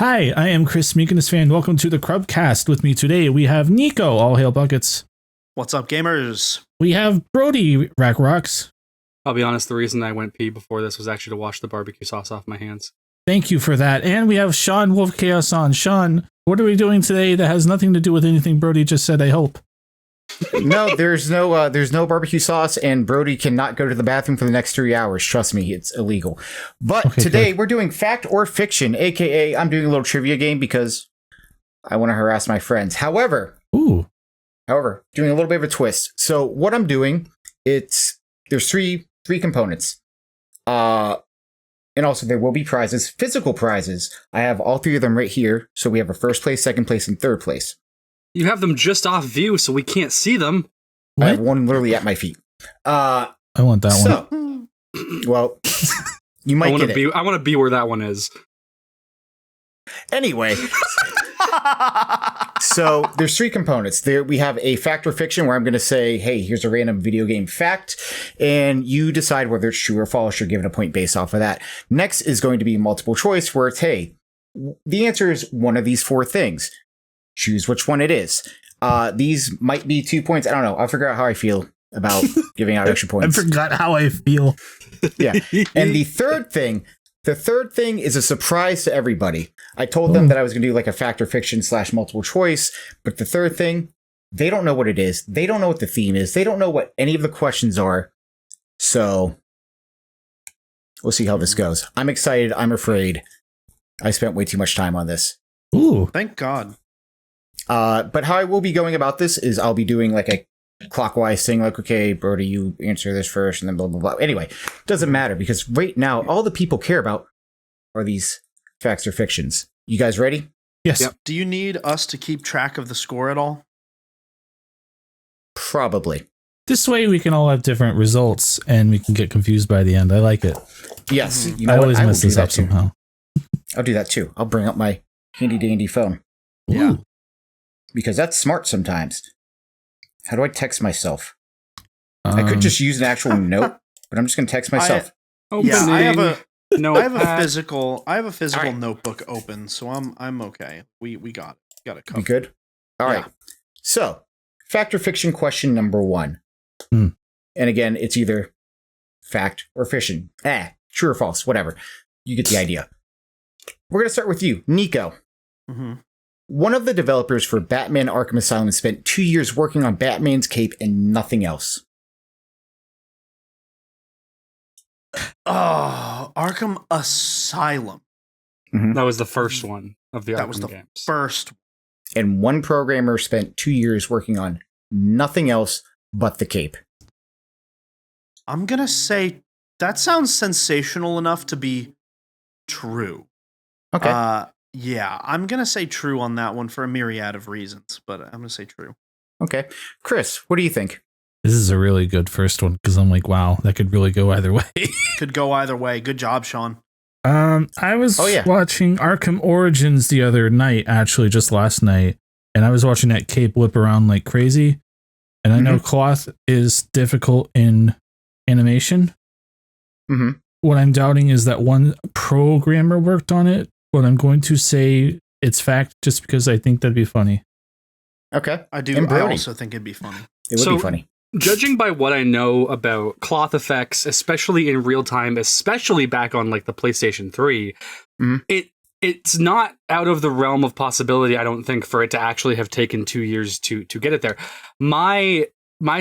Hi, I am Chris Meekness fan. Welcome to the Crubcast. With me today, we have Nico, all hail buckets. What's up, gamers? We have Brody, Rack Rocks. I'll be honest, the reason I went pee before this was actually to wash the barbecue sauce off my hands. Thank you for that. And we have Sean Wolf Chaos on. Sean, what are we doing today that has nothing to do with anything Brody just said, I hope? No, there's no barbecue sauce, and Brody cannot go to the bathroom for the next 3 hours. Trust me, it's illegal. But Okay, today good. we're doing fact or fiction, aka I'm doing a little trivia game because I want to harass my friends. However, Ooh. doing a little bit of a twist. So what I'm doing, there's three components. And also there will be prizes, physical prizes. I have all three of them right here. So we have a first place, second place, and third place. You have them just off view, so we can't see them. I have What? one literally at my feet. I want that one. So, well, you might get it. I want to be where that one is. Anyway, so there's three components. There we have a fact or fiction where I'm going to say, hey, here's a random video game fact, and you decide whether it's true or false. You're given a point based off of that. Next is going to be multiple choice where it's, hey, the answer is one of these four things. Choose which one it is. These might be 2 points. I don't know. I'll figure out how I feel about giving out extra I points. forgot how I feel. Yeah. And the third thing is a surprise to everybody. I told them that I was going to do like a fact or fiction / multiple choice, but the third thing, they don't know what it is. They don't know what the theme is. They don't know what any of the questions are. So we'll see how this goes. I'm excited. I'm afraid. I spent way too much time on this. Ooh. Thank God. But how I will be going about this is I'll be doing like a clockwise thing, like, okay, Brody, you answer this first, and then blah, blah, blah. Anyway, doesn't matter because right now, all the people care about are these facts or fictions. You guys ready? Yes. Yep. Do you need us to keep track of the score at all? Probably. This way we can all have different results and we can get confused by the end. I like it. Yes. Mhm. You know I what? always I will mess do this that up too. somehow. I'll do that too. I'll bring up my handy dandy phone Yeah. Ooh. because that's smart sometimes. How do I text myself? I could just use an actual note, but I'm just going to text myself. Yeah, I have a Notepad. physical All right. notebook open, so I'm okay. We got it You covered. good? All right. Yeah. So, fact or fiction question number 1. Hmm. And again, it's either fact or fiction. True or false, whatever. You get the idea. We're going to start with you, Nico. Mhm. One of the developers for Batman Arkham Asylum spent 2 years working on Batman's cape and nothing else. Oh, Arkham Asylum. That was the first one of the That Arkham was the games. first. And one programmer spent 2 years working on nothing else but the cape. I'm gonna say that sounds sensational enough to be true. Okay. Yeah, I'm gonna say true on that one for a myriad of reasons, but I'm gonna say true. Okay. Chris, what do you think? This is a really good first one because I'm like, wow, that could really go either way. Could go either way. Good job, Sean. I was Oh, yeah. watching Arkham Origins the other night, actually just last night, and I was watching that cape whip around like crazy. And I know cloth is difficult in animation. Mm-hmm. What I'm doubting is that one programmer worked on it, but I'm going to say it's fact just because I think that'd be funny. Okay. I do. And I Brody. also think it'd be funny. It would So- be funny. Judging by what I know about cloth effects, especially in real time, especially back on like the PlayStation 3, Mhm. it's not out of the realm of possibility, I don't think, for it to actually have taken 2 years to get it there. My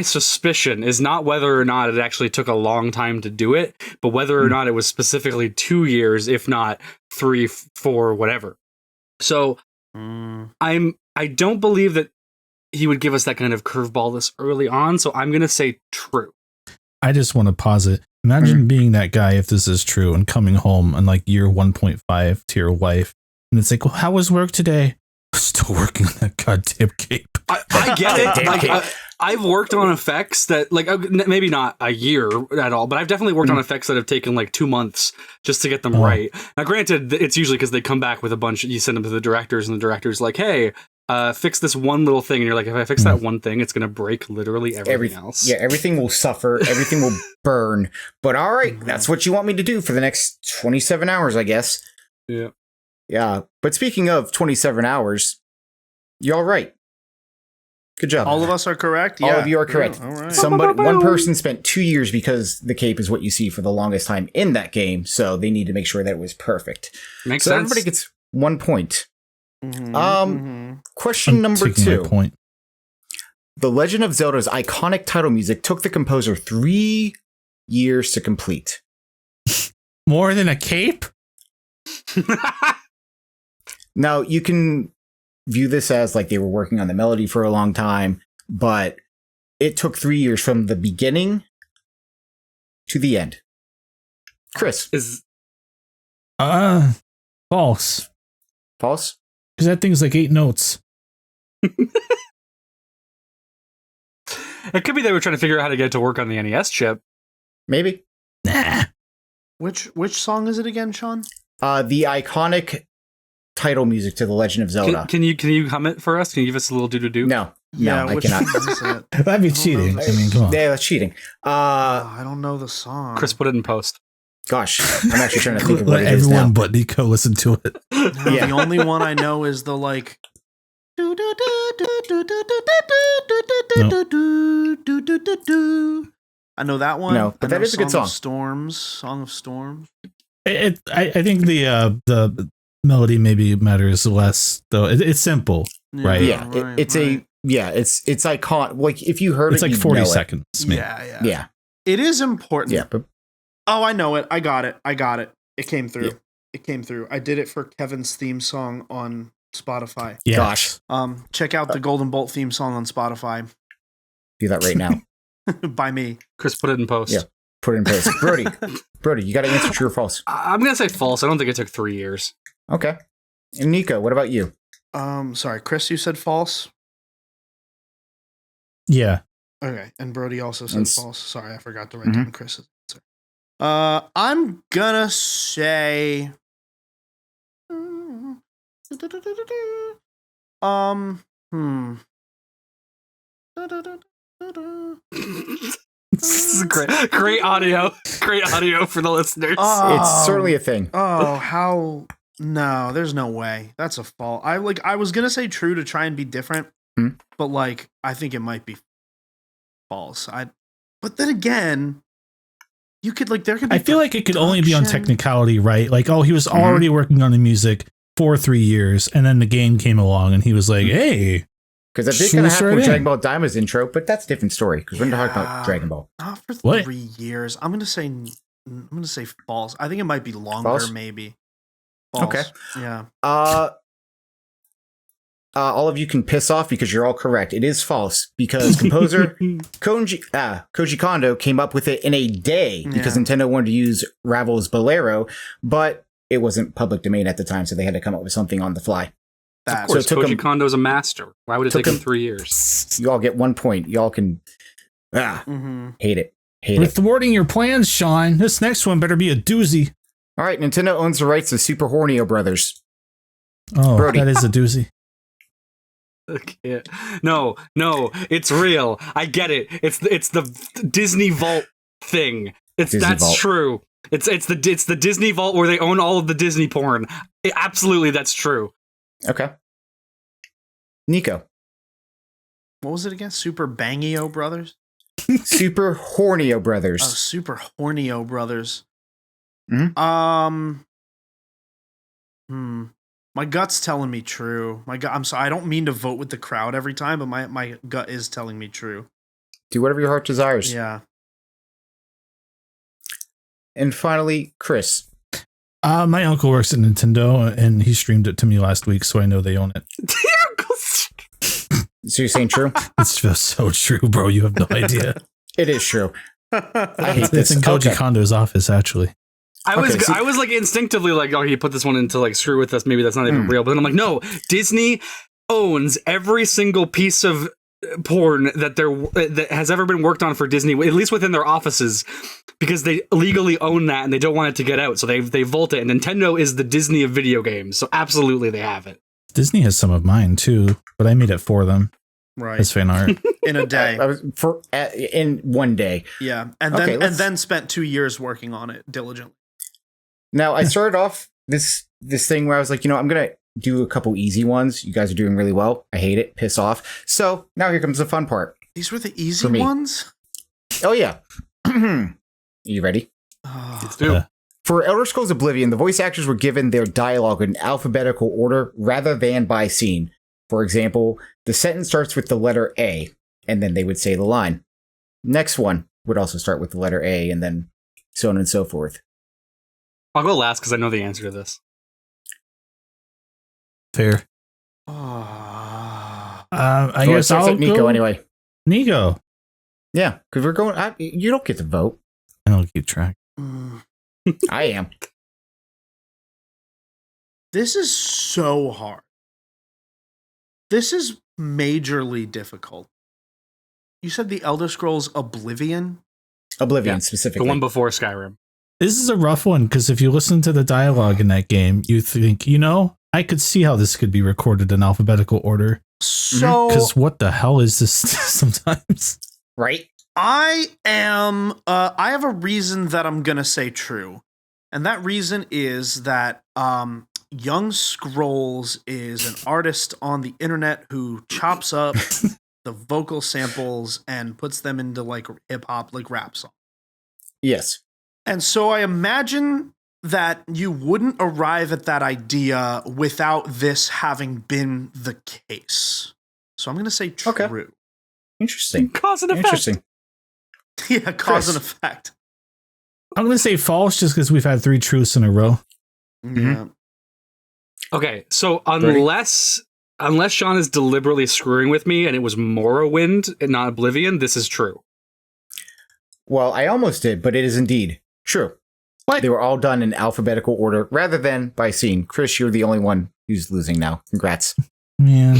suspicion is not whether or not it actually took a long time to do it, but whether or not it was specifically 2 years, if not 3, 4, whatever. So I don't believe that he would give us that kind of curveball this early on, so I'm going to say true. I just want to pause it. Imagine being that guy if this is true and coming home on like year 1.5 to your wife. And it's like, well, how was work today? Still working on that goddamn cape. I get it. Damn Like, cape. I've worked on effects that, like, maybe not a year at all, but I've definitely worked on effects that have taken like 2 months just to get them right. Now, granted, it's usually because they come back with a bunch, you send them to the directors, and the director's like, hey, fix this one little thing. And you're like, if I fix that one thing, it's going to break literally everything else. Yeah, everything will suffer. Everything will burn. But all right, that's what you want me to do for the next 27 hours, I guess. Yeah. Yeah. But speaking of 27 hours, you're all right. Good job. All of us are correct? All of you are correct. Yeah, all right. One person spent 2 years because the cape is what you see for the longest time in that game, so they need to make sure that it was perfect. Makes so sense. everybody gets 1 point. Mhm. Question number taking 2. my point. The Legend of Zelda's iconic title music took the composer 3 years to complete. More than a cape? Now, you can view this as like they were working on the melody for a long time, but it took 3 years from the beginning to the end. Chris. False. False? Because that thing's like 8 notes. It could be they were trying to figure out how to get it to work on the NES chip. Maybe. Nah. Which song is it again, Sean? The iconic title music to The Legend of Zelda. Can you hum it for us? Can you give us a little do-do-do? No, I which cannot. one is it? That'd be cheating. I mean, come on. Yeah, that's cheating. I don't know the song. Chris, put it in post. Gosh, I'm actually trying to think of what Let it is everyone now. but Nico listen to it. No, Yeah. The only one I know is the like. I know that one. No, but I that know is a good song. Song of Storms. I think the melody maybe matters less, though. It's simple, right? Yeah, it's iconic. Like if you heard It's it, like you'd 40 know it. seconds. Maybe. Yeah, It is important. yeah. But Oh, I know it. I got it. It came through. Yeah. It came through. I did it for Kevin's theme song on Spotify. Yes. Gosh. Check out the Golden Bolt theme song on Spotify. Do that right now. By me. Chris, put it in post. Yeah. Put it in post. Brody, you got to answer true or false. I'm going to say false. I don't think it took 3 years. Okay. And Nico, what about you? Sorry, Chris, you said false? Yeah. Okay, and Brody also said false. Sorry, I forgot to write down Chris's answer. I'm gonna say... This is great audio. Great audio for the listeners. It's certainly a thing. Oh, how... No, there's no way. That's a false. I was gonna say true to try and be different, but like I think it might be false. But then again, you could like there could be. I feel like it could only be on technicality, right? Like, oh, he was already working on the music for 3 years, and then the game came along, and he was like, "Hey." Because that did kind of happen with Dragon Ball Daimah's intro, but that's a different story. Because we're not talking about Dragon Ball. Not for 3 years. I'm gonna say false. I think it might be longer, false? maybe. False. Okay. Yeah. All of you can piss off because you're all correct. It is false because composer Koji Kondo came up with it in a day because Nintendo wanted to use Ravel's Bolero, but it wasn't public domain at the time, so they had to come up with something on the fly. Of course, so Koji Kondo's a master. Why would it take him 3 years? You all get 1 point. Y'all can hate it. We're thwarting your plans, Sean. This next one better be a doozy. All right, Nintendo owns the rights to Super Hornio Brothers. Oh, Brody. That is a doozy. Okay. No, it's real. I get it. It's the Disney Vault thing. That's Vault. True. It's the Disney Vault where they own all of the Disney porn. Absolutely, that's true. Okay. Nico. What was it again? Super Bangio Brothers? Super Hornio Brothers. Oh, Super Hornio Brothers. Mm-hmm. My gut's telling me true. I'm sorry. I don't mean to vote with the crowd every time, but my gut is telling me true. Do whatever your heart desires. Yeah. And finally, Chris. My uncle works at Nintendo, and he streamed it to me last week, so I know they own it. So you're saying true? It's just so true, bro. You have no idea. It is true. I hate this. It's in Koji Kondo's office, actually. I was like instinctively like, oh, you put this one into like screw with us. Maybe that's not even real. But then I'm like, no, Disney owns every single piece of porn that has ever been worked on for Disney, at least within their offices, because they legally own that and they don't want it to get out. So they vault it. And Nintendo is the Disney of video games. So absolutely, they have it. Disney has some of mine too, but I made it for them. Right. As fan art. In a day. In 1 day. Yeah. And then spent 2 years working on it diligently. Now, I started off this thing where I was like, I'm gonna do a couple easy ones. You guys are doing really well. I hate it. Piss off. So now here comes the fun part. These were the easy ones? Oh yeah. You ready? Let's do it. For Elder Scrolls Oblivion, the voice actors were given their dialogue in alphabetical order rather than by scene. For example, the sentence starts with the letter A, and then they would say the line. Next one would also start with the letter A, and then so on and so forth. I'll go last because I know the answer to this. Fair. I guess I'll Nico go anyway. Nico. Yeah, because we're going. You don't get to vote. I don't keep track. I am. This is so hard. This is majorly difficult. You said the Elder Scrolls Oblivion? Oblivion, specifically. The one before Skyrim. This is a rough one because if you listen to the dialogue in that game, you think, I could see how this could be recorded in alphabetical order. So, because what the hell is this sometimes? Right? I have a reason that I'm going to say true. And that reason is that Young Scrolls is an artist on the internet who chops up the vocal samples and puts them into like hip hop, like rap song. Yes. And so I imagine that you wouldn't arrive at that idea without this having been the case. So I'm going to say true. Okay. Interesting. Cause and effect. Interesting. Yeah, cause and effect. I'm going to say false just because we've had 3 truths in a row. Yeah. Okay, so unless Sean is deliberately screwing with me and it was Morrowind and not Oblivion, this is true. Well, I almost did, but it is indeed true. What? They were all done in alphabetical order rather than by scene. Chris, you're the only one who's losing now. Congrats. Man.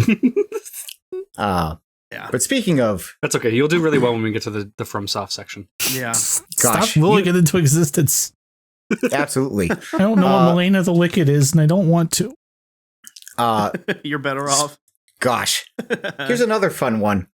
Yeah. But speaking of... That's okay. You'll do really well when we get to the FromSoft section. Yeah. Stop willing it into existence. Absolutely. I don't know what Milena the Wicked is, and I don't want to. You're better off. Gosh. Here's another fun one.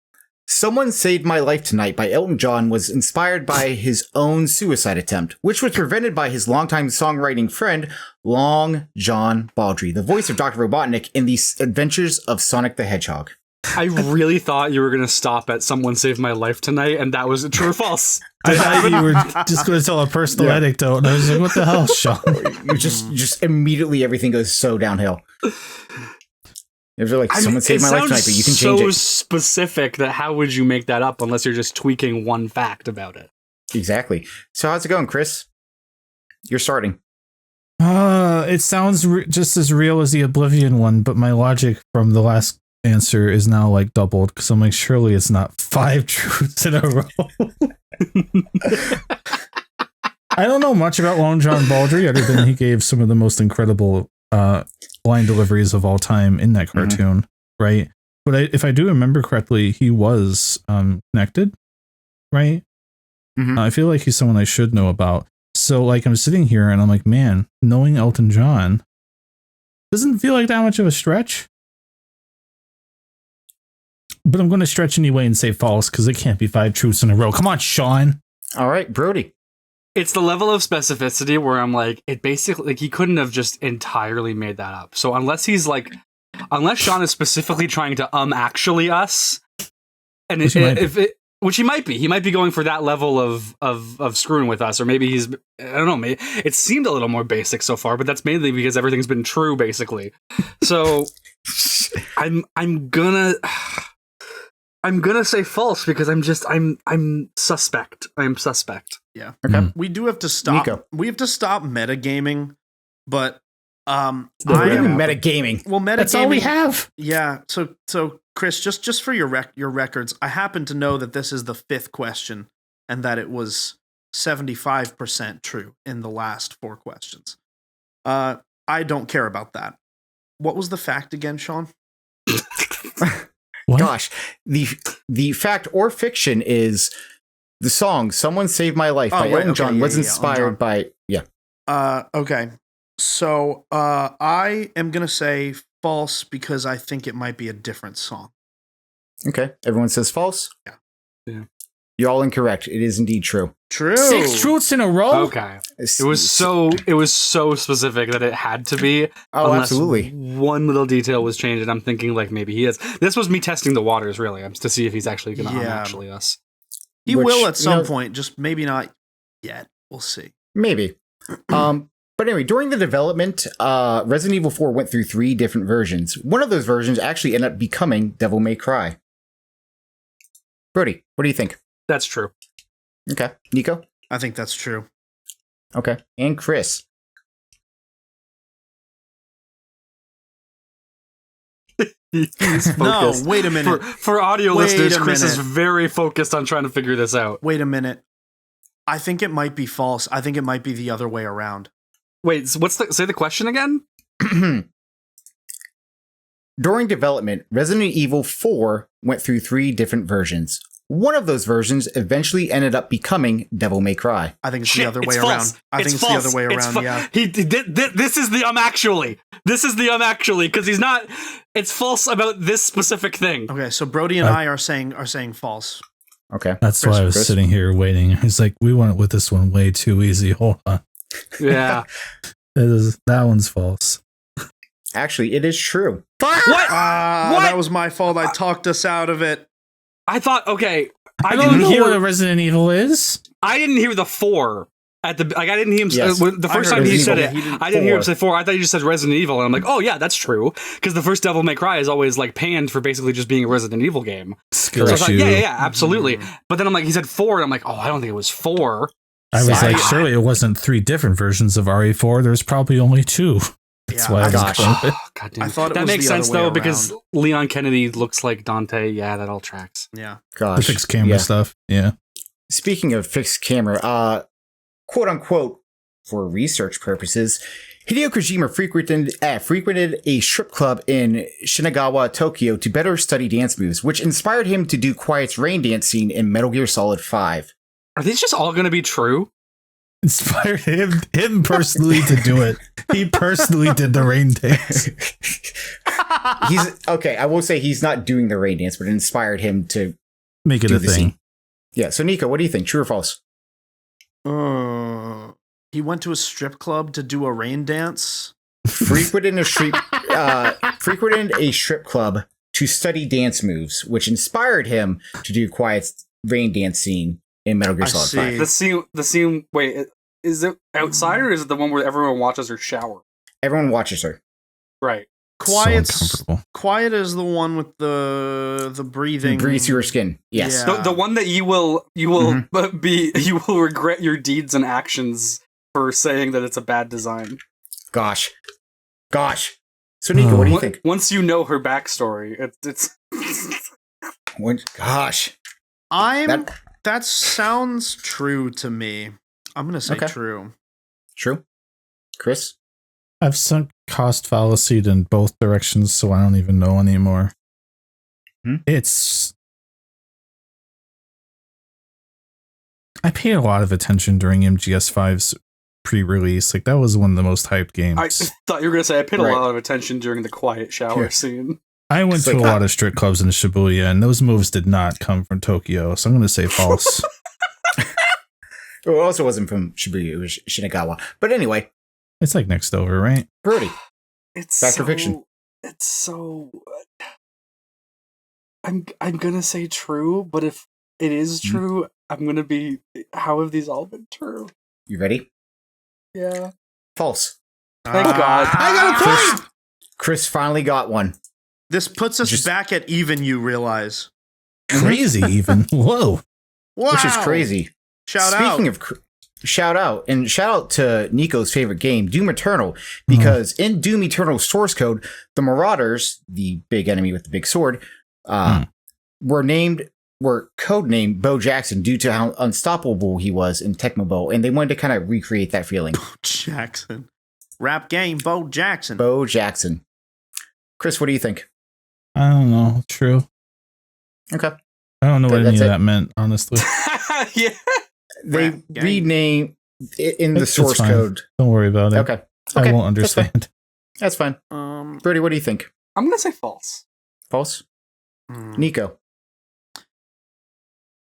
Someone Saved My Life Tonight by Elton John was inspired by his own suicide attempt, which was prevented by his longtime songwriting friend, Long John Baldry, the voice of Dr. Robotnik in The Adventures of Sonic the Hedgehog. I really thought you were going to stop at Someone Saved My Life Tonight, and that was true or false. I thought you were just going to tell a personal anecdote, and I was like, what the hell, Sean? You just immediately everything goes so downhill. If you're like, someone saved my life tonight, but you can change it. So specific that how would you make that up unless you're just tweaking one fact about it? Exactly. So how's it going, Chris? You're starting. It sounds just as real as the Oblivion one, but my logic from the last answer is now like doubled because I'm like, surely it's not 5 truths in a row. I don't know much about Long John Baldry other than he gave some of the most incredible line deliveries of all time in that cartoon, right? But if I do remember correctly, he was connected, right? I feel like he's someone I should know about. So like I'm sitting here and I'm like, man, knowing Elton John doesn't feel like that much of a stretch. But I'm going to stretch anyway and say false because it can't be 5 truths in a row. Come on, Sean. All right, Brody. It's the level of specificity where I'm like, it basically, like, he couldn't have just entirely made that up. So unless Sean is specifically trying to actually us, and which he might be going for that level of screwing with us, or maybe he's, I don't know, maybe it seemed a little more basic so far, but that's mainly because everything's been true basically. So I'm gonna say false because I'm suspect. I'm suspect. Yeah. Okay. We do have to stop. Nico. We have to stop metagaming, but metagaming. Well, metagaming. That's all we have. Yeah. So Chris, just for your records, I happen to know that this is the 5th question and that it was 75% true in the last 4 questions. I don't care about that. What was the fact again, Sean? What? Gosh, the fact or fiction is the song "Someone Saved My Life" by Elton John was inspired by Okay, so I am gonna say false because I think it might be a different song. Okay, everyone says false. Yeah. You're all incorrect. It is indeed true. True. 6 truths in a row? Okay. It was so specific that it had to be. Oh, absolutely. One little detail was changed, and I'm thinking like maybe he is. This was me testing the waters, really, to see if he's actually going to actually us. He will at some point, just maybe not yet. We'll see. Maybe. But anyway, during the development, Resident Evil 4 went through 3 different versions. One of those versions actually ended up becoming Devil May Cry. Brody, what do you think? That's true. Okay. Nico? I think that's true. Okay. And Chris? He's focused. No, wait a minute. For audio listeners, Chris is very focused on trying to figure this out. Wait a minute. I think it might be false. I think it might be the other way around. Wait, say the question again? During development, Resident Evil 4 went through 3 different versions. One of those versions eventually ended up becoming Devil May Cry. I think it's the other way around. I think it's the other way around, yeah. This is the actually. This is the actually, because he's not... It's false about this specific thing. Okay, so Brody and I are saying false. Okay. That's why I was sitting here waiting. He's like, we went with this one way too easy. Hold on. Yeah. That one's false. Actually, it is true. What? What? That was my fault. I talked us out of it. I thought, okay. I don't know what a Resident Evil is. I didn't hear the 4 at the. Like, I didn't hear him. Yes. The first time he said it, I didn't hear him say 4. I thought he just said Resident Evil, and I'm like, oh yeah, that's true. Because the first Devil May Cry is always like panned for basically just being a Resident Evil game. Skill so I thought, issue. yeah, absolutely. But then I'm like, he said 4, and I'm like, oh, I don't think it was 4. I was like, surely it wasn't 3 different versions of RE4. There's probably only 2. That's why I was God damn. I thought that was makes the sense other way though, around. because Leon Kennedy looks like Dante. Yeah, that all tracks. Yeah. Gosh. The fixed camera stuff. Yeah. Speaking of fixed camera, quote unquote, for research purposes, Hideo Kojima frequented a strip club in Shinagawa, Tokyo to better study dance moves, which inspired him to do Quiet's rain dance scene in Metal Gear Solid 5. Are these just all going to be true? Inspired him personally to do it. He personally did the rain dance. He's okay. I will say he's not doing the rain dance, but it inspired him to make it a thing. Scene. Yeah. So, Nico, what do you think? True or false? He went to a strip club to do a rain dance. Frequented a strip club to study dance moves, which inspired him to do Quiet's rain dance scene in Metal Gear Solid 5. The scene. Wait, is it outside or is it the one where everyone watches her shower? Everyone watches her. Right. Quiet is the one with the breathing. It breathes through her skin. Yes. Yeah. The one that you will regret your deeds and actions for saying that it's a bad design. Gosh. So, Nico, what do you think? Once you know her backstory, it's. Gosh. That sounds true to me. I'm going to say true. True. Chris? I've sunk cost fallacy in both directions, so I don't even know anymore. I paid a lot of attention during MGS5's pre-release. Like, that was one of the most hyped games. I thought you were going to say I paid a lot of attention during the quiet shower scene. I went to a lot of strip clubs in Shibuya, and those moves did not come from Tokyo, so I'm going to say false. It also wasn't from Shibuya, it was Shinagawa. But anyway. It's like next over, right? Brody. It's Fact or fiction? It's so... I'm going to say true, but if it is true, I'm going to be... How have these all been true? You ready? Yeah. False. Thank God. I got a point! Chris finally got one. This puts us back at even, you realize. Crazy, even. Whoa. Wow. Which is crazy. Speaking of shout out to Nico's favorite game, Doom Eternal, because in Doom Eternal's source code, the Marauders, the big enemy with the big sword, were codenamed Bo Jackson due to how unstoppable he was in Tecmo Bowl, and they wanted to kind of recreate that feeling. Bo Jackson. Rap game, Bo Jackson. Bo Jackson. Chris, what do you think? I don't know. True. Okay. I don't know what any of that meant, honestly. Yeah. They rename in the source code. Don't worry about it. Okay. I won't understand. That's fine. Brody, what do you think? I'm going to say false. False? Nico?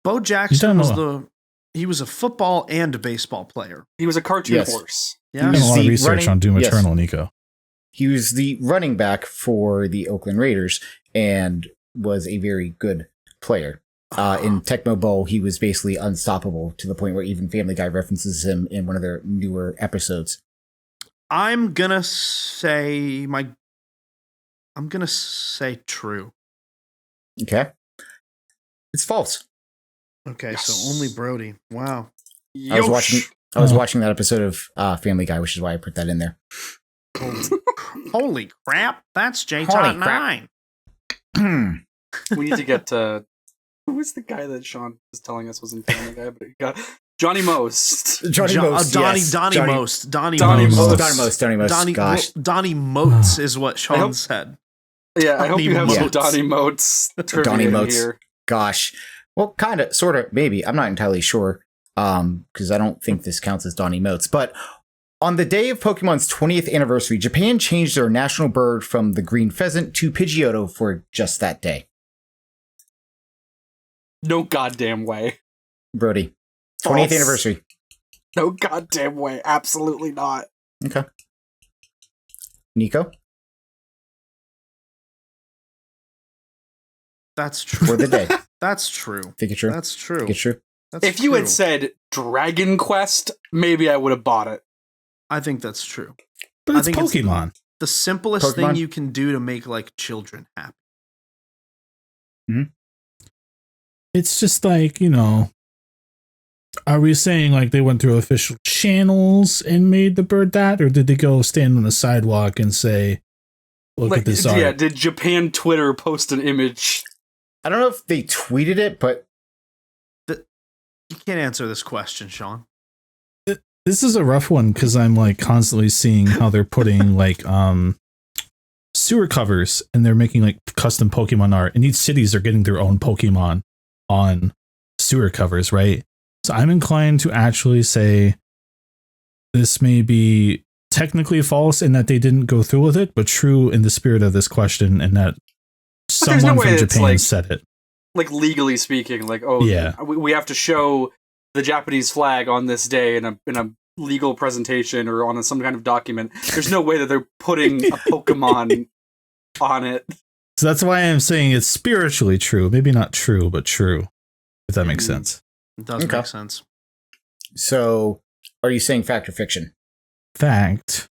Bo Jackson he was a football and a baseball player. He was a cartoon horse. Yeah, You've done a lot of research on Doom Eternal, Nico. He was the running back for the Oakland Raiders and was a very good player. In Tecmo Bowl, he was basically unstoppable to the point where even Family Guy references him in one of their newer episodes. I'm gonna say true. Okay. It's false. Okay, so only Brody. Wow. I was watching that episode of Family Guy, which is why I put that in there. Holy crap! That's J9. We need to get who was the guy that Sean was telling us was in Family Guy? But he got Johnny Most. Donnie Most. Donnie Motes is what Sean said. Yeah, I hope you have some Donnie Motes trivia here. Gosh. Well, kind of, sort of, maybe. I'm not entirely sure, because I don't think this counts as Donnie Motes. But on the day of Pokemon's 20th anniversary, Japan changed their national bird from the green pheasant to Pidgeotto for just that day. No goddamn way. Brody. 20th anniversary. No goddamn way. Absolutely not. Okay. Nico? That's true. For the day. That's true. Think it's true? That's true. Think it's true? If you had said Dragon Quest, maybe I would have bought it. I think that's true. But it's Pokemon. It's the simplest thing you can do to make like children happy. Mm-hmm. It's just like, are we saying like they went through official channels and made the bird that, or did they go stand on the sidewalk and say, look at this art? Yeah, did Japan Twitter post an image? I don't know if they tweeted it, but you can't answer this question, Sean. This is a rough one because I'm like constantly seeing how they're putting like sewer covers and they're making like custom Pokemon art, and each cities are getting their own Pokemon on sewer covers, right? So I'm inclined to actually say this may be technically false in that they didn't go through with it, but true in the spirit of this question, and that someone from Japan said it. Like legally speaking, like, oh yeah, we have to show the Japanese flag on this day in a legal presentation or on some kind of document. There's no way that they're putting a Pokemon on it. So that's why I'm saying it's spiritually true. Maybe not true, but true. If that makes sense. It does make sense. So, are you saying fact or fiction? Fact.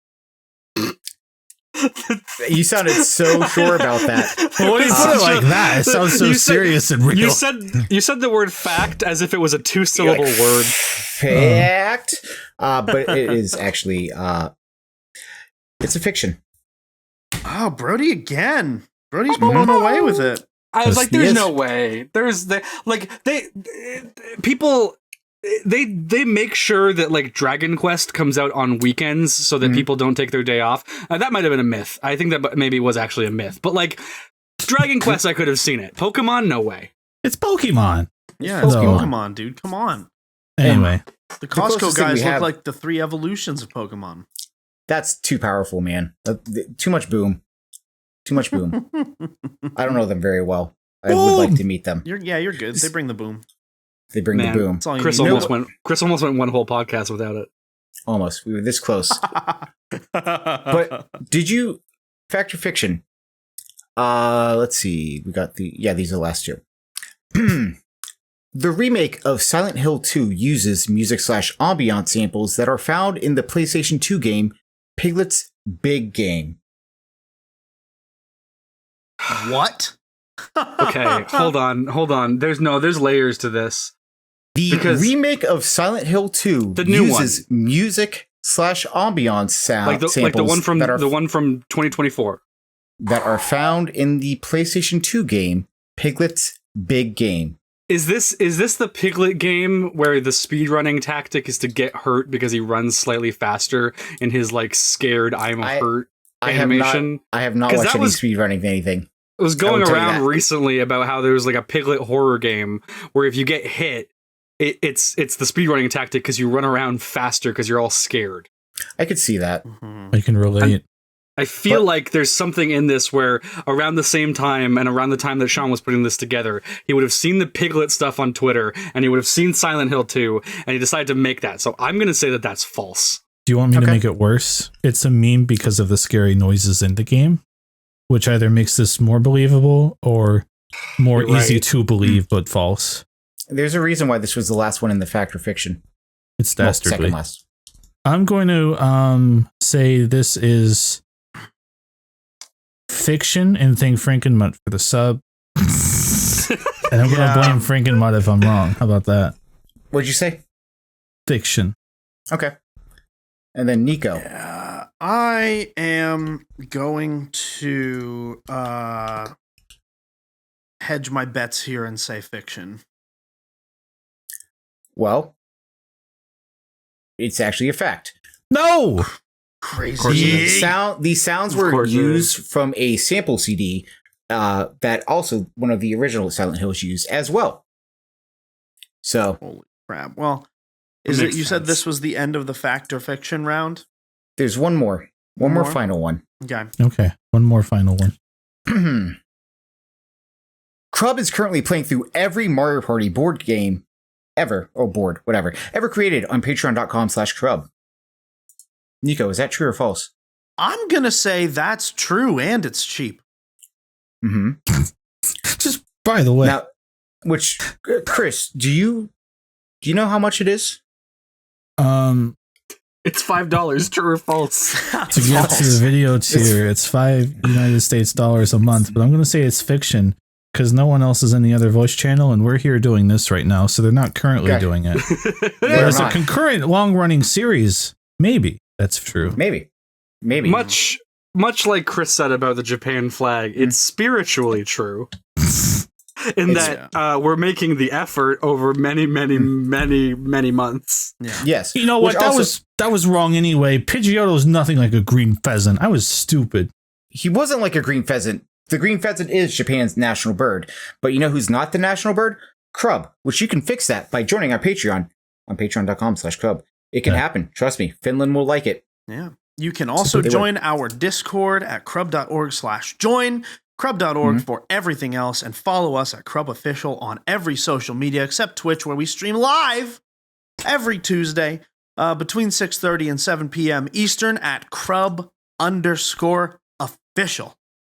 You sounded so sure about that. Well, you put it like that. It sounds so serious and real. You said the word fact as if it was a 2-syllable word. Fact. But it is actually it's a fiction. Oh, Brody again. Brody's blown away with it. I was like, there's no way. People they make sure that like Dragon Quest comes out on weekends so that people don't take their day off. That might have been a myth. I think that maybe was actually a myth. But like Dragon Quest, I could have seen it. Pokemon, no way. It's Pokemon. Yeah, it's Pokemon, dude. Come on. Anyway, the Costco guys look like the 3 evolutions of Pokemon. That's too powerful, man. Too much boom. Too much boom. I don't know them very well. I would like to meet them. You're good. They bring the boom. They bring the boom. Chris almost went one whole podcast without it. Almost. We were this close. But did you fact or fiction? Let's see. We got these are last year. The remake of Silent Hill 2 uses music/ambiance samples that are found in the PlayStation 2 game Piglet's Big Game. What? Okay, hold on. There's layers to this. The remake of Silent Hill 2 uses music/ambiance samples like the one from 2024 that are found in the PlayStation 2 game Piglet's Big Game. Is this the Piglet game where the speedrunning tactic is to get hurt because he runs slightly faster in his like scared hurt animation? I have not watched any speedrunning anything. It was going around recently about how there was like a Piglet horror game where if you get hit, it's the speedrunning tactic because you run around faster because you're all scared. I could see that. I can relate. I feel like there's something in this where around the same time and around the time that Sean was putting this together, he would have seen the Piglet stuff on Twitter and he would have seen Silent Hill 2 and he decided to make that. So I'm going to say that that's false. Do you want me to make it worse? It's a meme because of the scary noises in the game, which either makes this more believable or more easy to believe, but false. There's a reason why this was the last one in the fact or fiction. It's dastardly. Second last. I'm going to say this is fiction and thank Frankenmutt for the sub. And I'm going to blame Frankenmutt if I'm wrong. How about that? What'd you say? Fiction. Okay. And then Nico. I am going to hedge my bets here and say fiction. Well, it's actually a fact. No! Crazy. These sounds were used from a sample CD that also one of the original Silent Hills used as well. So, holy crap. Well, is it? You said this was the end of the fact or fiction round? There's one more. One more final one. Okay. One more final one. Crub is currently playing through every Mario Party board game ever, or board, whatever, ever created on patreon.com/Crub. Nico, is that true or false? I'm going to say that's true and it's cheap. Mm-hmm. Just by the way. Now, which, Chris, do you know how much it is? It's $5, true or false? To get to the video tier, it's $5 United States a month, but I'm going to say it's fiction because no one else is in the other voice channel, and we're here doing this right now, so they're not currently doing it. Whereas a concurrent long-running series, maybe that's true. Maybe. Much like Chris said about the Japan flag, it's spiritually true. In that we're making the effort over many months. Yeah. Yes. You know what? That was wrong anyway. Pidgeotto's nothing like a green pheasant. I was stupid. He wasn't like a green pheasant. The green pheasant is Japan's national bird. But you know who's not the national bird? Crub, which you can fix that by joining our Patreon on patreon.com/Crub. It can happen. Trust me. Finland will like it. Yeah. You can also join our Discord at crub.org/join. Crub.org for everything else, and follow us at Crub Official on every social media except Twitch, where we stream live every Tuesday between 6:30 and 7 p.m. Eastern at Crub_official.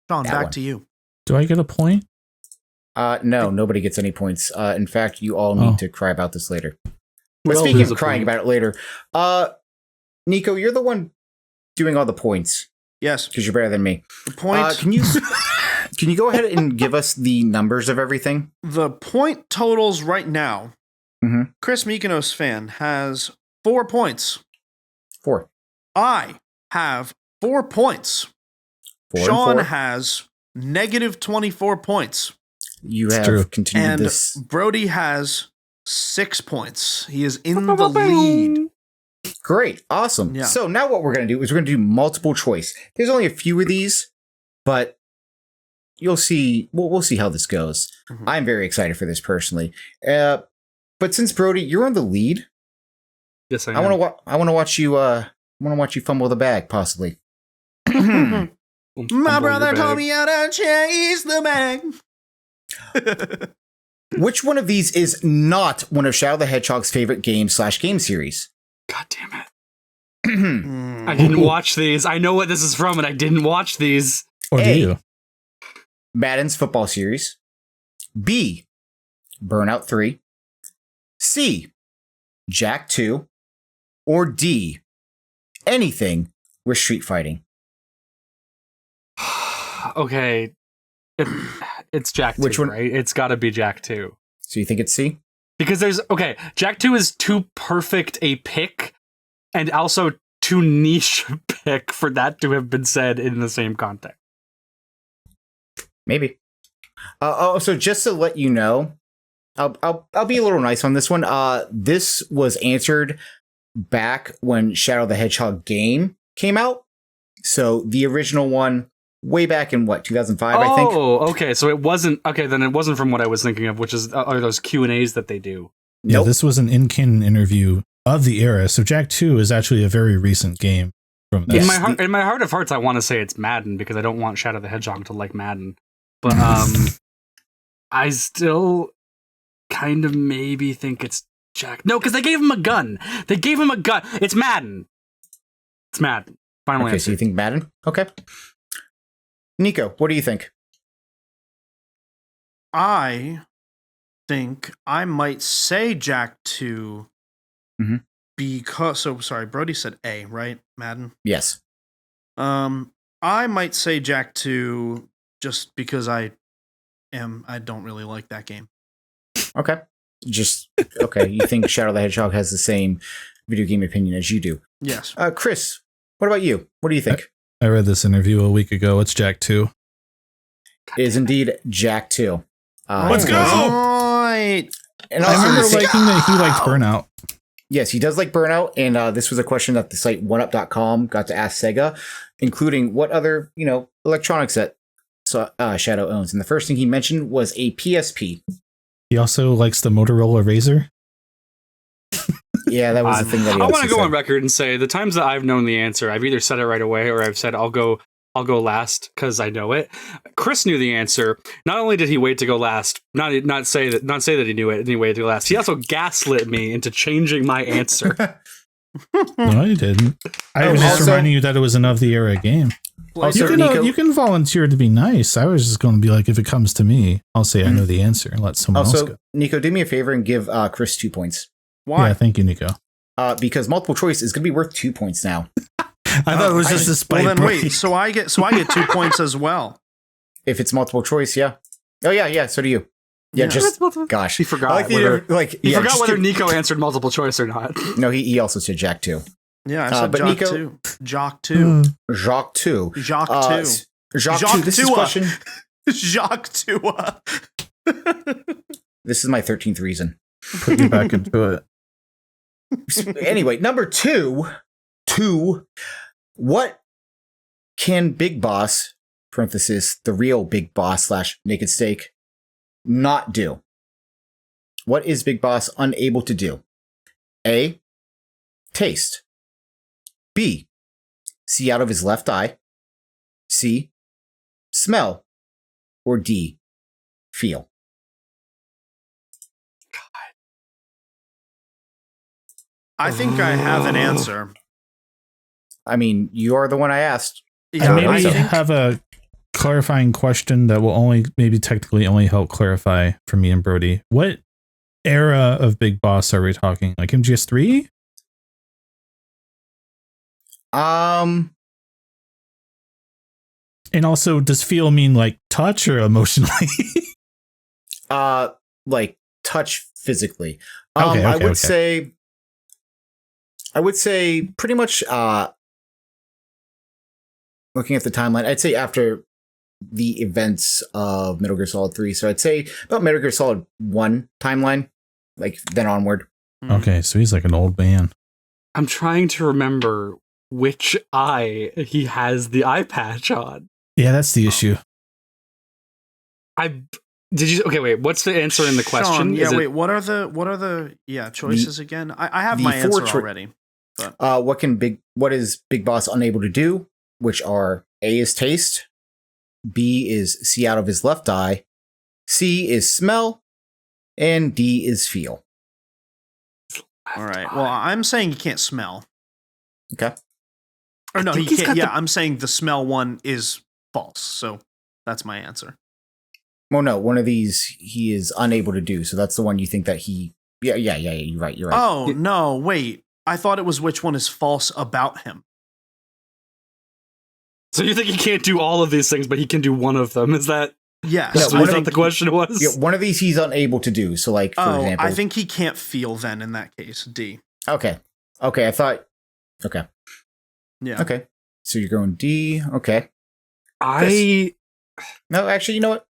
Sean, back to you. Do I get a point? No, nobody gets any points. In fact, you all need to cry about this later. But speaking of crying about it later, Nico, you're the one doing all the points. Yes, because you're better than me. The point. Can you go ahead and give us the numbers of everything? The point totals right now. Chris Mykonos fan has 4 points. 4. I have 4 points. 4 Sean and 4. has negative 24 points. You have continued and this. Brody has 6 points. He is in the lead. Great. Awesome. Yeah. So now what we're going to do is we're going to do multiple choice. There's only a few of these, but you'll see. We'll see how this goes. I'm very excited for this personally. But since Brody, you're on the lead. Yes, I want to watch you. I want to watch you fumble the bag, possibly. My brother told me how to chase the bag. Which one of these is not one of Shadow the Hedgehog's favorite game/game series? God damn it. I didn't watch these. I know what this is from, and I didn't watch these. Or do you? Madden's football series. B. Burnout 3. C. Jack 2. Or D. Anything with street fighting. Okay. It's Jack 2, Which one? right? It's got to be Jack 2. So you think it's C? Because Jack 2 is too perfect a pick and also too niche a pick for that to have been said in the same context. Maybe. So just to let you know, I'll be a little nice on this one. This was answered back when Shadow the Hedgehog game came out. So the original one, way back in 2005, I think. Oh, okay. So it wasn't. Okay, then it wasn't from what I was thinking of, which is are those Q&As that they do. Yeah, this was an in-canon interview of the era. So Jack 2 is actually a very recent game. from this. In my heart of hearts, I want to say it's Madden because I don't want Shadow the Hedgehog to like Madden. But I still kind of maybe think it's Jack. No, because they gave him a gun. It's Madden. It's Madden. Final answer. So you think Madden? Okay. Nico, what do you think? I think I might say Jack 2 because sorry, Brody said A, right? Madden? Yes. I might say Jack 2 just because I don't really like that game. Okay. Okay. You think Shadow the Hedgehog has the same video game opinion as you do? Yes. Chris, what about you? What do you think? I read this interview a week ago. It's Jack 2. It is indeed Jack 2. Let's go! Right. And I remember liking that he liked Burnout. Yes, he does like Burnout, and this was a question that the site oneup.com got to ask Sega, including what other, electronics that Shadow owns. And the first thing he mentioned was a PSP. He also likes the Motorola Razr. Yeah, that was the thing that he I want to go said. on record and say the times that I've known the answer, I've either said it right away or I've said I'll go last because I know it. Chris knew the answer. Not only did he wait to go last, not say that he knew it and he waited to go last. He also gaslit me into changing my answer. No, you didn't. I was just reminding you that it was an of the era game. Also, You can volunteer to be nice. I was just going to be like, if it comes to me, I'll say I know the answer and let someone else go. Nico, do me a favor and give Chris 2 points. Why? Yeah, thank you, Nico. Because multiple choice is going to be worth 2 points now. I thought it was just a spite. Well, then wait. So I get 2 points as well. If it's multiple choice, yeah. Oh yeah. So do you. Yeah, just gosh, he forgot. I like he forgot whether Nico answered multiple choice or not. No, he also said Jack 2. Yeah, I said but Jock Nico, 2. Jock 2. Jacques 2. Jacques 2. Jacques 2. This is Tua. question. Jacques 2. This is my 13th reason. Put you back into it. Anyway, number 2. What can Big Boss, parenthesis, the real Big Boss / Naked Steak, not do? What is Big Boss unable to do? A, taste. B, see out of his left eye. C, smell. Or D, feel. I think I have an answer. I mean, you are the one I asked. Yeah, I have a clarifying question that will maybe technically only help clarify for me and Brody. What era of Big Boss are we talking? Like MGS3? And also, does feel mean like touch or emotionally? Like touch physically. Okay, I would say pretty much looking at the timeline, I'd say after the events of Metal Gear Solid 3. So I'd say about Metal Gear Solid 1 timeline, like then onward. Okay, so he's like an old man. I'm trying to remember which eye he has the eye patch on. Yeah, that's the issue. Okay, wait, what's the answer in the question? Sean, what are the choices again? I have my answer already. But. What is Big Boss unable to do? Which are A is taste, B is see out of his left eye, C is smell, and D is feel. All right. Well, I'm saying he can't smell. Okay. Or no, he can't. Yeah, I'm saying the smell one is false. So that's my answer. Well, no, one of these he is unable to do. So that's the one you think that he. Yeah. You're right. Oh no! Wait, I thought it was which one is false about him. So you think he can't do all of these things, but he can do one of them? Is that? Yes. That's what I thought the question was. Yeah, one of these he's unable to do. So, like, for example, I think he can't feel. Then in that case, D. Okay. I thought. Okay. Yeah. Okay. So you're going D. Okay. No, actually, you know what?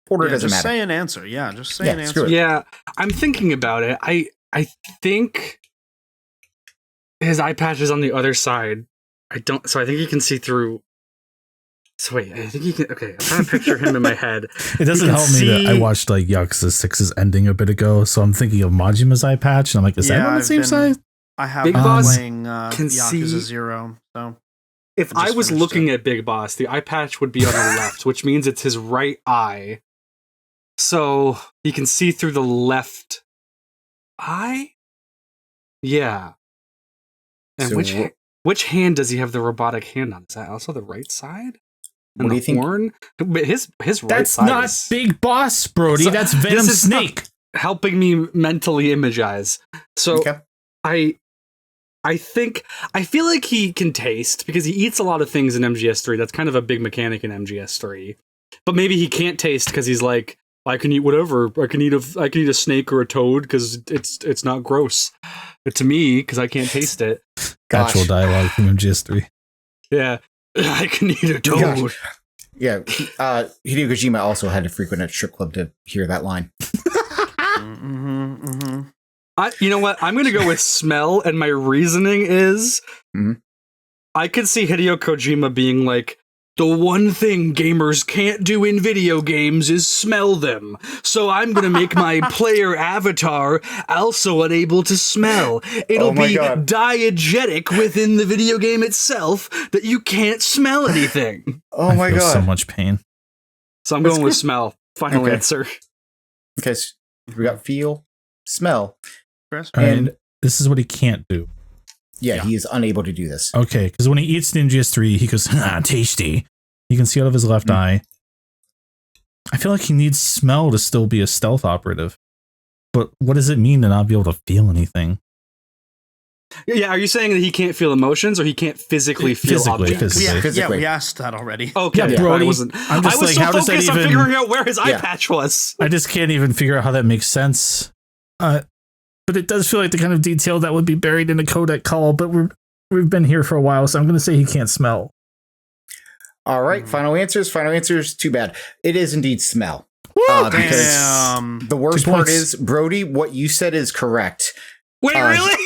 Order doesn't just matter. Say an answer. Yeah, just say an answer. Yeah, I'm thinking about it. I think his eye patch is on the other side. So I think he can see through. So wait, I think he can. Okay, I'm trying to picture him in my head. It doesn't help me that I watched like Yakuza 6's ending a bit ago, so I'm thinking of Majima's eye patch, and I'm like, is that on the same side? I have Big been Boss playing can Yakuza see- 0, so If I I just was finished looking it. at Big Boss, the eye patch would be on the left, which means it's his right eye. So he can see through the left eye? Yeah. And So which hand does he have the robotic hand on? Is that also the right side? And What do the you think? horn? But his right That's side not is Big Boss, Brody. So, That's Venom this is not- Snake. helping me mentally imagize. So Okay. I think I feel like he can taste because he eats a lot of things in MGS3. That's kind of a big mechanic in MGS3. But maybe he can't taste because he's like, I can eat whatever. I can eat a snake or a toad because it's not gross to me because I can't taste it. Gosh. Actual dialogue from MGS3. Yeah, I can eat a toad. Gosh. Yeah. Hideo Kojima also had to frequent a strip club to hear that line. You know what? I'm gonna go with smell, and my reasoning is Mhm. I could see Hideo Kojima being like, the one thing gamers can't do in video games is smell them. So I'm gonna make my player avatar also unable to smell. It'll Oh my be God. diegetic within the video game itself that you can't smell anything. Oh I my feel god. so much pain. So I'm going with smell. Final Okay. answer. Okay, so we got feel, smell. Chris? All right, And- this is what he can't do. Yeah, he is unable to do this. Okay, because when he eats the MGS3, he goes, tasty. You can see out of his left eye. I feel like he needs smell to still be a stealth operative. But what does it mean to not be able to feel anything? Yeah, are you saying that he can't feel emotions or he can't physically feel Physically, objects? physically. Yeah, we asked that already. Okay, Yeah, yeah, Brody, I wasn't. I'm just I was like, so how does that focused on even- figuring out where his eye Yeah. patch was. I just can't even figure out how that makes sense. But it does feel like the kind of detail that would be buried in a codec call, but we've been here for a while, so I'm going to say he can't smell. All right, final answers. Final answers. Too bad. It is indeed smell. Because Damn. the worst 2 part points. is, Brody, what you said is correct. Wait, really?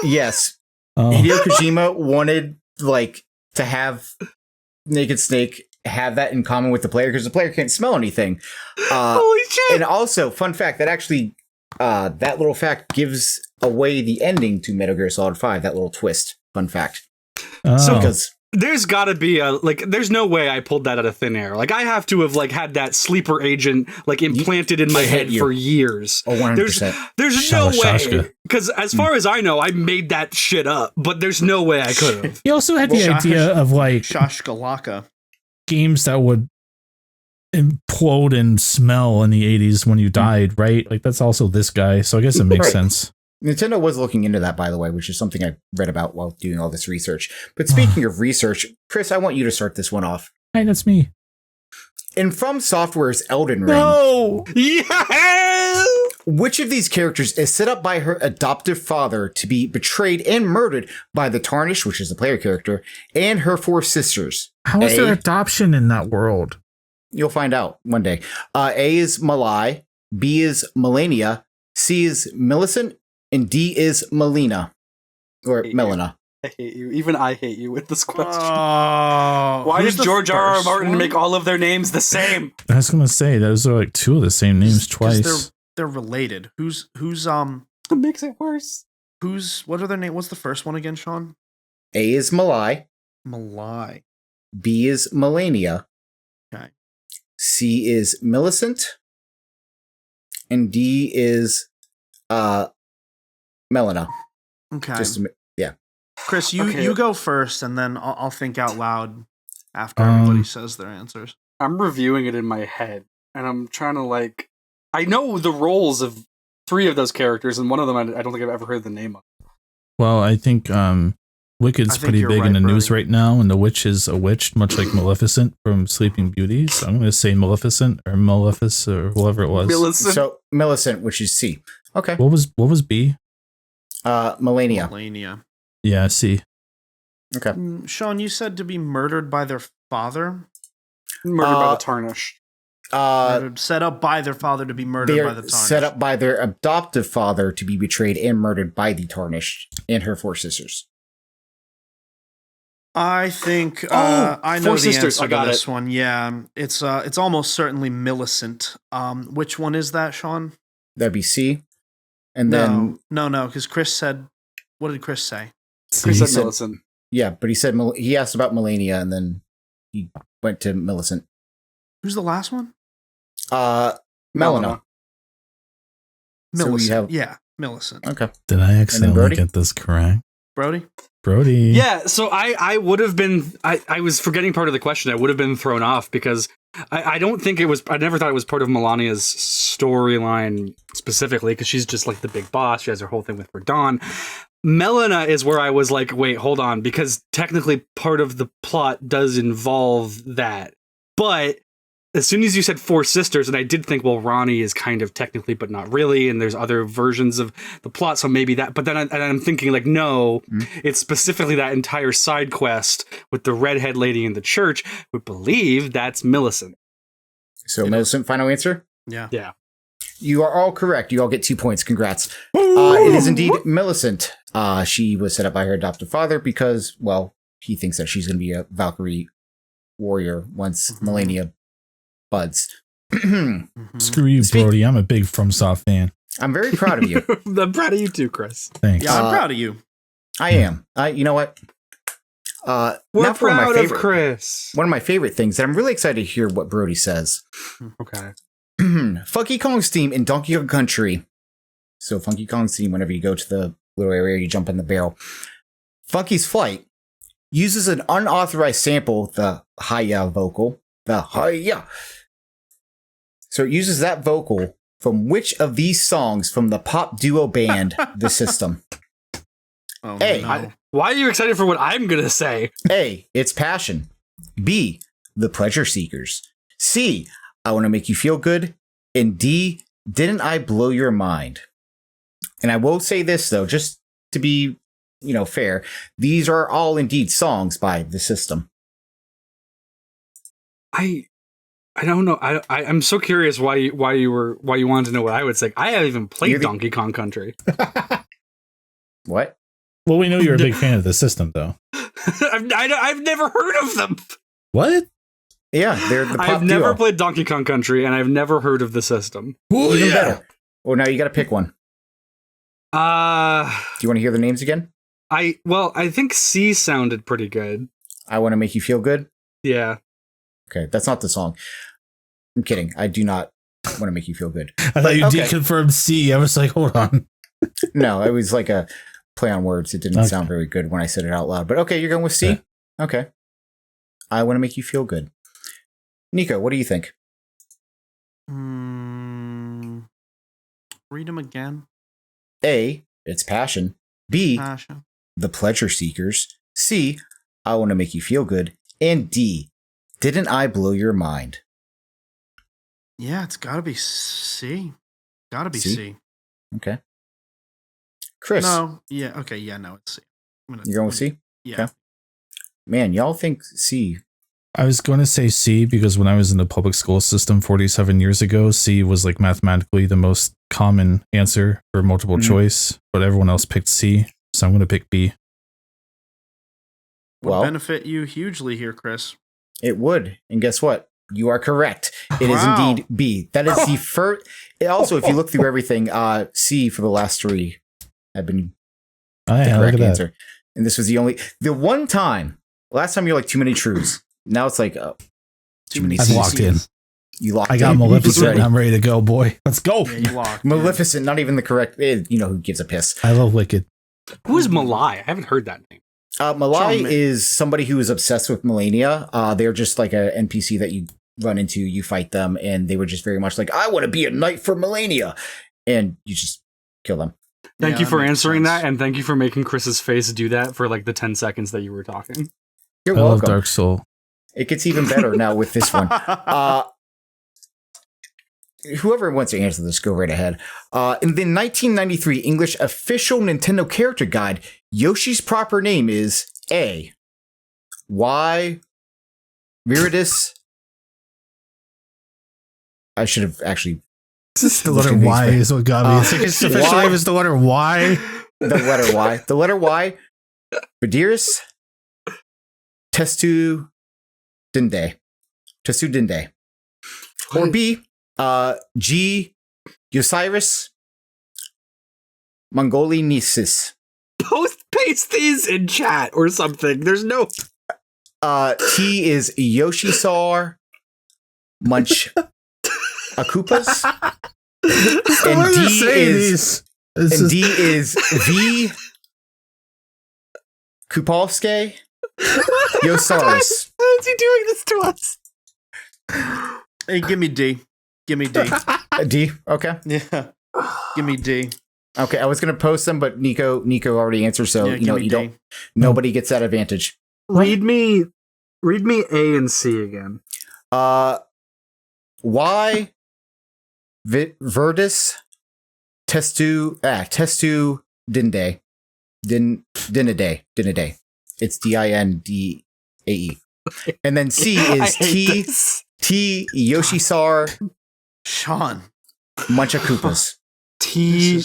Yes. Oh. Hideo Kojima wanted to have Naked Snake have that in common with the player because the player can't smell anything. Holy shit! And also, fun fact, that actually that little fact gives away the ending to Metal Gear Solid 5, that little twist. Fun fact. So- Because There's got to be there's no way I pulled that out of thin air. Like I have to have had that sleeper agent implanted in my it hit head you. for years. oh, 100%. There's no way Shashka. because as far as I know, I made that shit up. But there's no way I could have. He also had the Well, idea of Shashkalaka. games that would implode and smell in the 80s when you died, right? Like that's also this guy, so I guess it makes Right. sense. Nintendo was looking into that, by the way, which is something I read about while doing all this research. But speaking of research, Chris, I want you to start this one off. Hey, that's me. In From Software's Elden Ring, No! Yeah. which of these characters is set up by her adoptive father to be betrayed and murdered by the Tarnished, which is the player character, and her 4 sisters? How is A. there adoption in that world? You'll find out one day. A is Malai, B is Melania, C is Millicent, and D is Melina. Or Hate you. Melina. I hate you. Even I hate you with this question. Why did George R. Martin make all of their names the same? I was gonna say those are 2 of the same names twice. They're related. Who's It makes it worse. what are their name? What's the first one again, Sean? A is Malai, Malai. B is Melania, Okay. C is Millicent, and D is Melina. Okay. Yeah. Chris, Okay. you go first, and then I'll think out loud after Um, everybody says their answers. I'm reviewing it in my head, and I'm trying to I know the roles of 3 of those characters, and one of them I don't think I've ever heard the name of. Well, I think Wicked's I think pretty you're big in right, the news Brody. right now, and the witch is a witch, much like Maleficent from Sleeping Beauty. So I'm gonna say Maleficent or Maleficent or whatever it was. Millicent. So Millicent, which is C. Okay. What was B? Melania. Melania. Yeah, C. Okay. Sean, you said to be murdered by their father. Murdered by the Tarnished. Set up by their father to be murdered They by the are Tarnished. set up by their adoptive father to be betrayed and murdered by the Tarnished and her 4 sisters. I think Oh, I know 4 the sisters. answer I got to this it. one. Yeah, it's almost certainly Millicent. Which one is that, Sean? That'd be C. And then No, because Chris said What did Chris say? Chris See, said Millicent. Yeah, but he said he asked about Melania, and then he went to Millicent. Who's the last one? Melina. Millicent. Yeah, Millicent. Okay. did I accidentally Brody? get this correct? Brody? Brody. Yeah, so I would have been, I was forgetting part of the question. I would have been thrown off because I don't think it was, I never thought it was part of Melania's storyline specifically because she's just like the big boss. She has her whole thing with her Dawn. Melina is where I was like, wait, hold on, because technically part of the plot does involve that. But as soon as you said four sisters, and I did think, well, Ronnie is kind of technically, but not really, and there's other versions of the plot, so maybe that. But then I'm thinking, like, no, it's specifically that entire side quest with the redhead lady in the church. We believe that's Millicent. So Millicent, final answer? Yeah. Yeah. You are all correct. You all get 2 points. Congrats. It is indeed Millicent. She was set up by her adoptive father because, well, he thinks that she's going to be a Valkyrie warrior once Melania buds. Screw you, Brody. I'm a big FromSoft fan. I'm very proud of you. I'm proud of you too, Chris. Thanks. Yeah, I'm proud of you. I am. You know what? We're now for one proud my of favorite- Chris. One of my favorite things, and I'm really excited to hear what Brody says. Okay. Funky Kong's theme in Donkey Kong Country. So Funky Kong's theme, whenever you go to the little area, you jump in the barrel. Funky's Flight uses an unauthorized sample, the hi-ya vocal. The hi-ya. So it uses that vocal from which of these songs from the pop duo band The System? Oh, Hey, no. Why are you excited for what I'm going to say? A, It's Passion. B, The Pleasure Seekers. C, I Want to Make You Feel Good. And D, Didn't I Blow Your Mind? And I will say this, though, just to be, fair. These are all indeed songs by The System. I don't know. I'm so curious why you wanted to know what I would say. I haven't even played Donkey Kong Country. What? Well, we know you're a big fan of the system, though. I've never heard of them. What? Yeah, they're the pop I've never duo. played Donkey Kong Country, and I've never heard of the system. Oh, Even better. Well, now you got to pick one. Do Do you want to hear the names again? I think C sounded pretty good. I Want to Make You Feel Good. Yeah. Okay, that's not the song. I'm kidding. I do not want to make you feel good. I thought you Okay. deconfirmed C. I was like, hold on. No, it was like a play on words. It didn't Okay. sound very good when I said it out loud. But okay, you're going with C? Yeah. Okay. I Want to Make You Feel Good. Nico, what do you think? Read them again. A, It's Passion. B, Passion. The Pleasure Seekers. C, I Want to Make You Feel Good. And D, Didn't I Blow Your Mind? Yeah, it's got to be C. Got to be C? C. Okay. Chris, No. Yeah. Okay. Yeah. No, it's C. you're going with C? Yeah. Okay. Man, y'all think C. I was going to say C because when I was in the public school system 47 years ago, C was like mathematically the most common answer for multiple choice, but everyone else picked C. So I'm going to pick B. Would Well- benefit you hugely here, Chris. It would. And guess what? You are correct. It is Wow. indeed B. That is the first. Also, if you look through everything, C for the last three have been Oh, the yeah, look correct at that. answer. And this was the one time, last time you're like too many truths. Now it's like too many I've C's. locked in. You locked I got in. Maleficent. Ready. I'm ready to go, boy. Let's go. Yeah, you locked. Maleficent, not even the correct. Who gives a piss? I love Wicked. Who is Malai? I haven't heard that name. Malai Shawn Ma- is somebody who is obsessed with Melania. They're just like a NPC that you run into, you fight them, and they were just very much like, I want to be a knight for Melania. And you just kill them. Thank Yeah, you for that makes answering sense. that, and thank you for making Chris's face do that for like the 10 seconds that you were talking. You're I love welcome. Dark Soul. It gets even better now with this one. Whoever wants to answer this, go right ahead. In the 1993 English official Nintendo character guide, Yoshi's proper name is A. Y. Viridis. I should have actually. The letter Y is what got me. It's like his official Y. name is the letter Y. The letter Y. The letter Y. Vidiris. Testu Dinde. Testu Dinde. Or B. G. Osiris. Mongolinesis. Post paste these in chat or something. There's no. T is Yoshi Sar Munch Akupas. And D is V Kupalske Yosaurus. Why is he doing this to us? Hey, give me D. Give me D. D. Okay. Yeah. Give me D. Okay, I was gonna post them, but Nico already answered, so Yeah, you know give me you D. don't. Nobody gets that advantage. Read me A and C again. Y Verdis Testu Dinde Dinaday. It's Dindae. And then C is T Yoshisar Sean. Munchakupas. T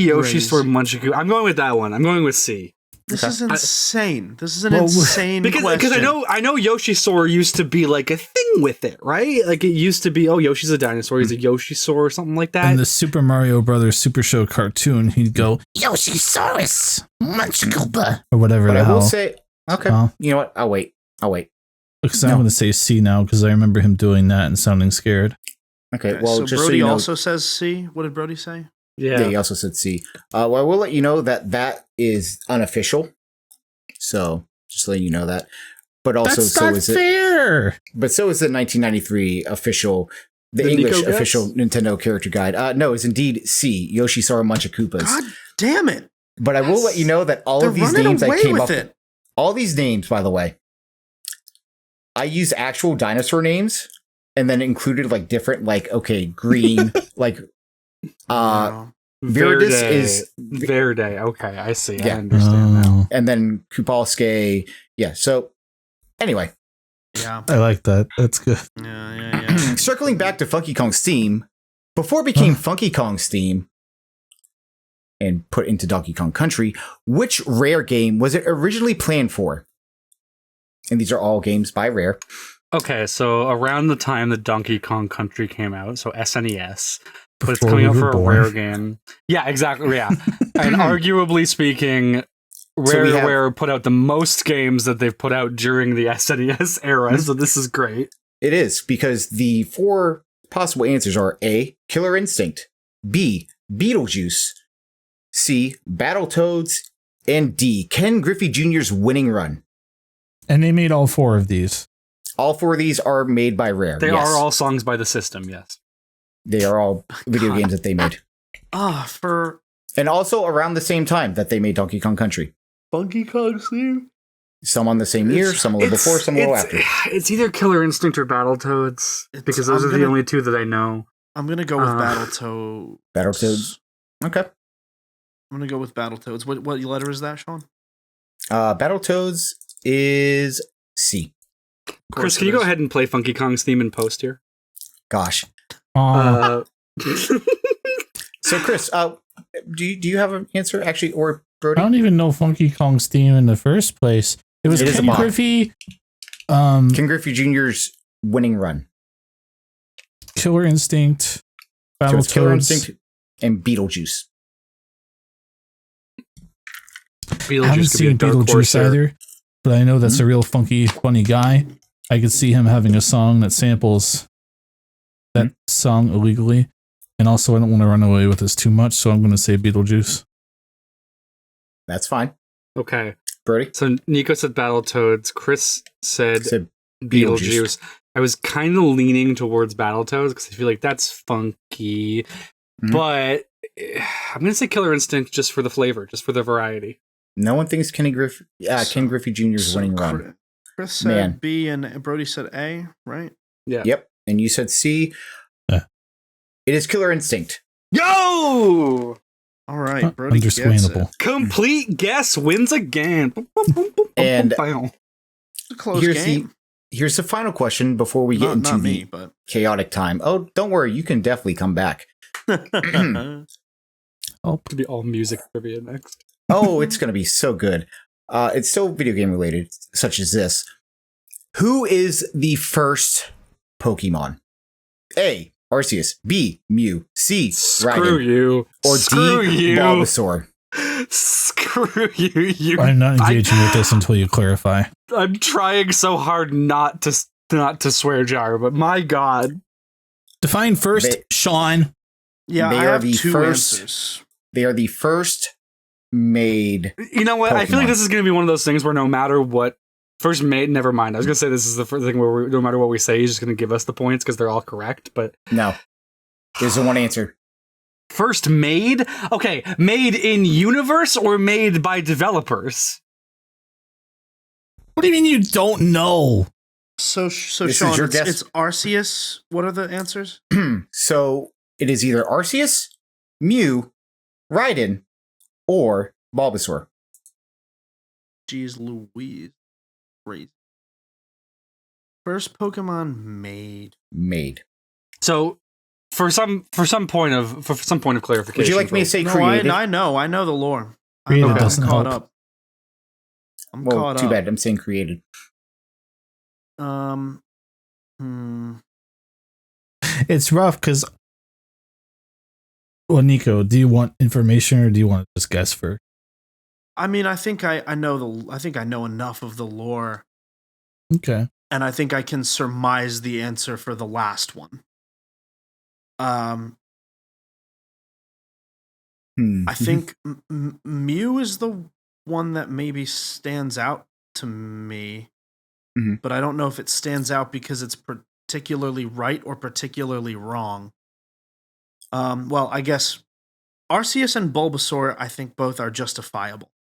Yoshi Store Munchaku. I'm going with that one. I'm going with C. This is insane. This is an insane because question. I know Yoshi Sore used to be like a thing with it, right? Like it used to be, oh, Yoshi's a dinosaur, he's a Yoshi Sore or something like that. In the Super Mario Brothers Super Show cartoon, he'd go Yoshisaurus Munchkoopa or whatever. But the I hell. will say, okay, you know what? I'll wait. Because I'm going to say C now because I remember him doing that and sounding scared. Okay, well, so just Brody so you know, also says C. What did Brody say? yeah, he also said C. Well, I will let you know that is unofficial. So just letting you know that. But also, That's not fair. But so is the 1993 official, the English official Nintendo character guide. No, it's indeed C. Yoshisara Munchakoopas. God damn it! But I will let you know that all of these names I came up with, all these names, by the way, I used actual dinosaur names and then included like different, like, okay, green, like, Viridis is Verde. Okay, I see. Yeah. I understand now. And then Kupalske. Yeah. So anyway. Yeah. I like that. That's good. Yeah. Circling back to Funky Kong's theme, before it became Funky Kong's theme and put into Donkey Kong Country, which Rare game was it originally planned for? And these are all games by Rare. Okay, so around the time that Donkey Kong Country came out, so SNES, but it's Before coming out we for were a born. Rare game. Yeah, exactly. Yeah, and arguably speaking, Rare put out the most games that they've put out during the SNES era. So this is great. It is, because the four possible answers are A, Killer Instinct, B, Beetlejuice, C, Battletoads, and D, Ken Griffey Jr.'s Winning Run. And they made all four of these. All four of these are made by Rare. They yes. are all songs by the system, yes. They are all video games that they made. And also around the same time that they made Donkey Kong Country. Funky Kong theme? Some on the same year, some a little before, some a little after. It's either Killer Instinct or Battletoads, because those are the only two that I know. I'm going to go with Battletoads. Battletoads. Okay. I'm going to go with Battletoads. What letter is that, Sean? Battletoads is C. Chris, can you go ahead and play Funky Kong's theme in post here? Gosh. Uh, So, Chris, do you have an answer, actually, or Brody? I don't even know Funky Kong's theme in the first place. It was Ken Griffey. Ken Griffey Jr.'s Winning Run. Killer Instinct. So it's Killer Battletoads. Instinct and Beetlejuice. I haven't seen Beetlejuice either, but I know that's a real funky, funny guy. I could see him having a song that samples that song illegally. And also, I don't want to run away with this too much, so I'm going to say Beetlejuice. That's fine. Okay. Brody? So Nico said Battletoads. Chris said Beetlejuice. I was kind of leaning towards Battletoads because I feel like that's funky. But I'm going to say Killer Instinct just for the flavor, just for the variety. No one thinks Ken Griffey Jr.'s Winning Run. Chris said B and Brody said A, right? Yeah. Yep. And you said C. It is Killer Instinct. Yo! All right, Brody gets it. Complete guess wins again. And it's a close game. Here's the final question before we get into the chaotic time. Oh, don't worry. You can definitely come back. It'll be all music trivia next. Oh, it's going to be so good. It's so video game related, such as this. Who is the first Pokemon? A, Arceus. B, Mew. C, Dragon. Screw you. Or Screw D, you. Bulbasaur. Screw you. I'm not engaging with this until you clarify. I'm trying so hard not to swear jar, but my God. Define first, Sean. Yeah, They I are have the two first- answers. They are the first made. You know what? I feel like Pokemon. this is going to be one of those things where no matter what, first made, never mind. I was going to say this is the first thing where no matter what we say, he's just going to give us the points because they're all correct. But No, there's the one answer. first made? Okay, made in universe or made by developers? What do you mean you don't know? So This is Sean, your it's, guess. it's Arceus. What are the answers? So it is either Arceus, Mew, Raiden, or Bulbasaur. Jeez Louise. Crazy. First Pokemon made. Made. So for some point of clarification, Would you like me to say No, created? I know the lore. Created I'm doesn't caught help. up. I'm Well, caught too up. bad. I'm saying created. Hmm. It's rough because. Well, Nico, do you want information or do you want to just guess first? I mean, I think I know enough of the lore, Okay. and I think I can surmise the answer for the last one. I think Mew is the one that maybe stands out to me, Mhm. but I don't know if it stands out because it's particularly right or particularly wrong. Well, I guess Arceus and Bulbasaur, I think both are justifiable.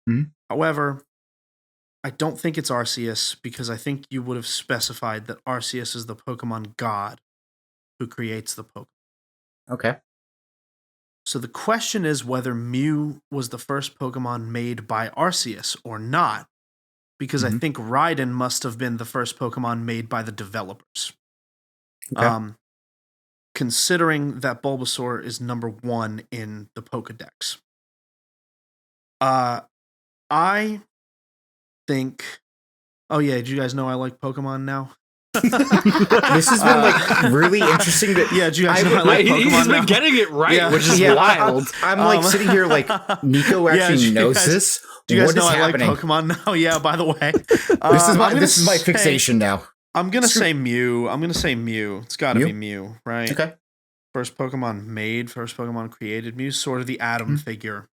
Mhm. However, I don't think it's Arceus because I think you would have specified that Arceus is the Pokemon god who creates the Pokemon. Okay. So the question is whether Mew was the first Pokemon made by Arceus or not, because I Mhm. think Raiden must have been the first Pokemon made by the developers. Okay. Considering that Bulbasaur is number 1 in the Pokedex. I think... Oh yeah, do you guys know I like Pokemon now? This has been like really interesting. That Yeah, do you guys I know I would- like He's Pokemon been now? getting it right, Yeah. which is Yeah, wild. I'm like sitting here like Nico Yeah, actually do you knows guys- this. Do you guys What know is I happening? like Pokemon now? Yeah, by the way. This is my fixation now. I'm going to say Mew. It's got to Mew? be Mew, right? Okay. First Pokemon made, first Pokemon created. Mew's sort of the Atom Mhm. figure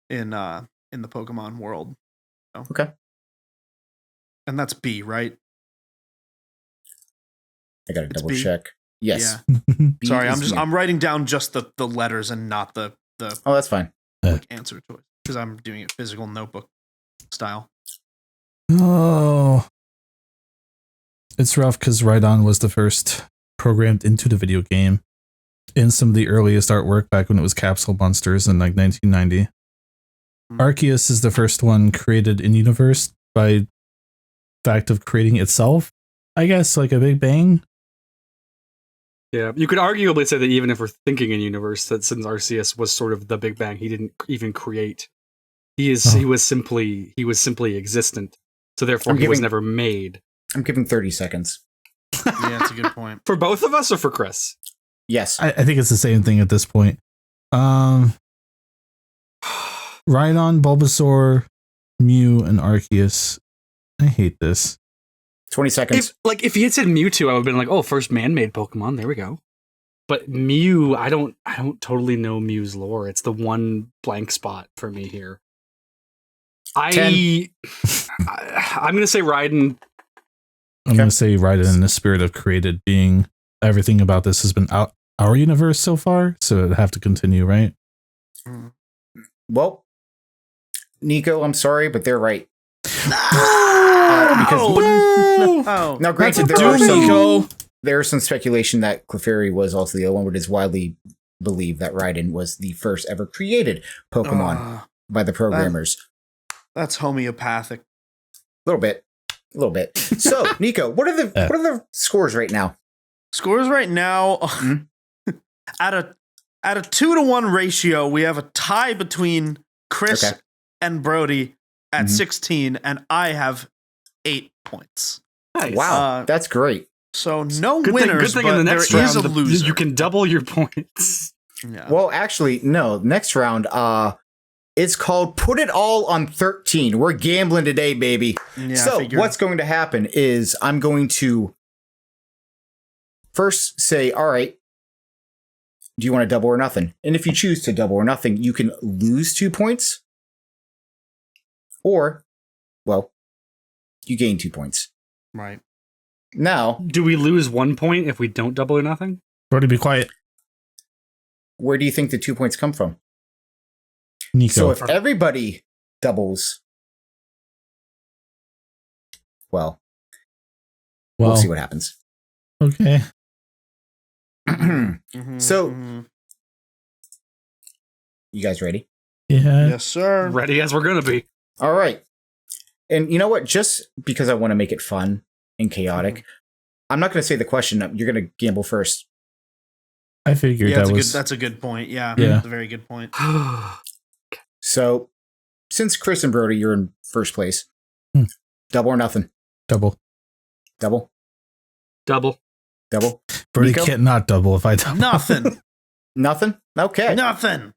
in the Pokemon world. So. Okay. And that's B, right? I gotta It's double B. check. Yes. Yeah. B Sorry, is Mew. I'm writing down just the letters and not the Oh, that's fine. answer choice because I'm doing it physical notebook style. Oh. It's rough because Raidon was the first programmed into the video game in some of the earliest artwork back when it was Capsule Monsters in like 1990. Arceus is the first one created in universe by fact of creating itself. I guess like a Big Bang. Yeah, you could arguably say that even if we're thinking in universe, that since Arceus was sort of the Big Bang, he didn't even create. He was simply existent. So therefore, he was never made. I'm giving 30 seconds. Yeah, that's a good point. For both of us or for Chris? Yes. I think it's the same thing at this point. Rhydon, Bulbasaur, Mew, and Arceus. I hate this. 20 seconds. If he had said Mewtwo, I would have been like, oh, first man-made Pokemon. There we go. But Mew, I don't totally know Mew's lore. It's the one blank spot for me here. I'm going to say Raiden. I'm going to say Raiden in the spirit of created being. Everything about this has been out our universe so far, so it'd have to continue, right? Well, Nico, I'm sorry, but they're right. Oh, Now, granted, there is some speculation that Clefairy was also the other one, but it's widely believed that Raiden was the first ever created Pokemon by the programmers. That's homeopathic. A little bit. So, Nico, what are the scores right now? Scores right now at a 2-to-1 ratio. We have a tie between Chris and Brody at 16, and I have 8 points. Nice. Wow, that's great. So no Good winners, thing but in the next there round, is a loser. you can double your points. Yeah. Well, actually, no. Next round, it's called Put It All on 13. We're gambling today, baby. Yeah, So what's going to happen is I'm going to first say, all right, do you want to double or nothing? And if you choose to double or nothing, you can lose 2 points. Or, well, you gain 2 points. Right. Now, Do we lose 1 point if we don't double or nothing? Brody, be quiet. where do you think the 2 points come from? Nico. So if everybody doubles, well, we'll see what happens. Okay. So, you guys ready? Yeah. Yes, sir. Ready as we're gonna be. All right. And you know what? Just because I want to make it fun and chaotic, I'm not going to say the question. You're going to gamble first. I figured Yeah, that that's a good point. Yeah, Yeah. that's a very good point. So, since Chris and Brody, you're in first place. Double or nothing? double. Double? Double. Double? Brody Nico? can't not double if I double. Nothing. Nothing? Okay. Nothing.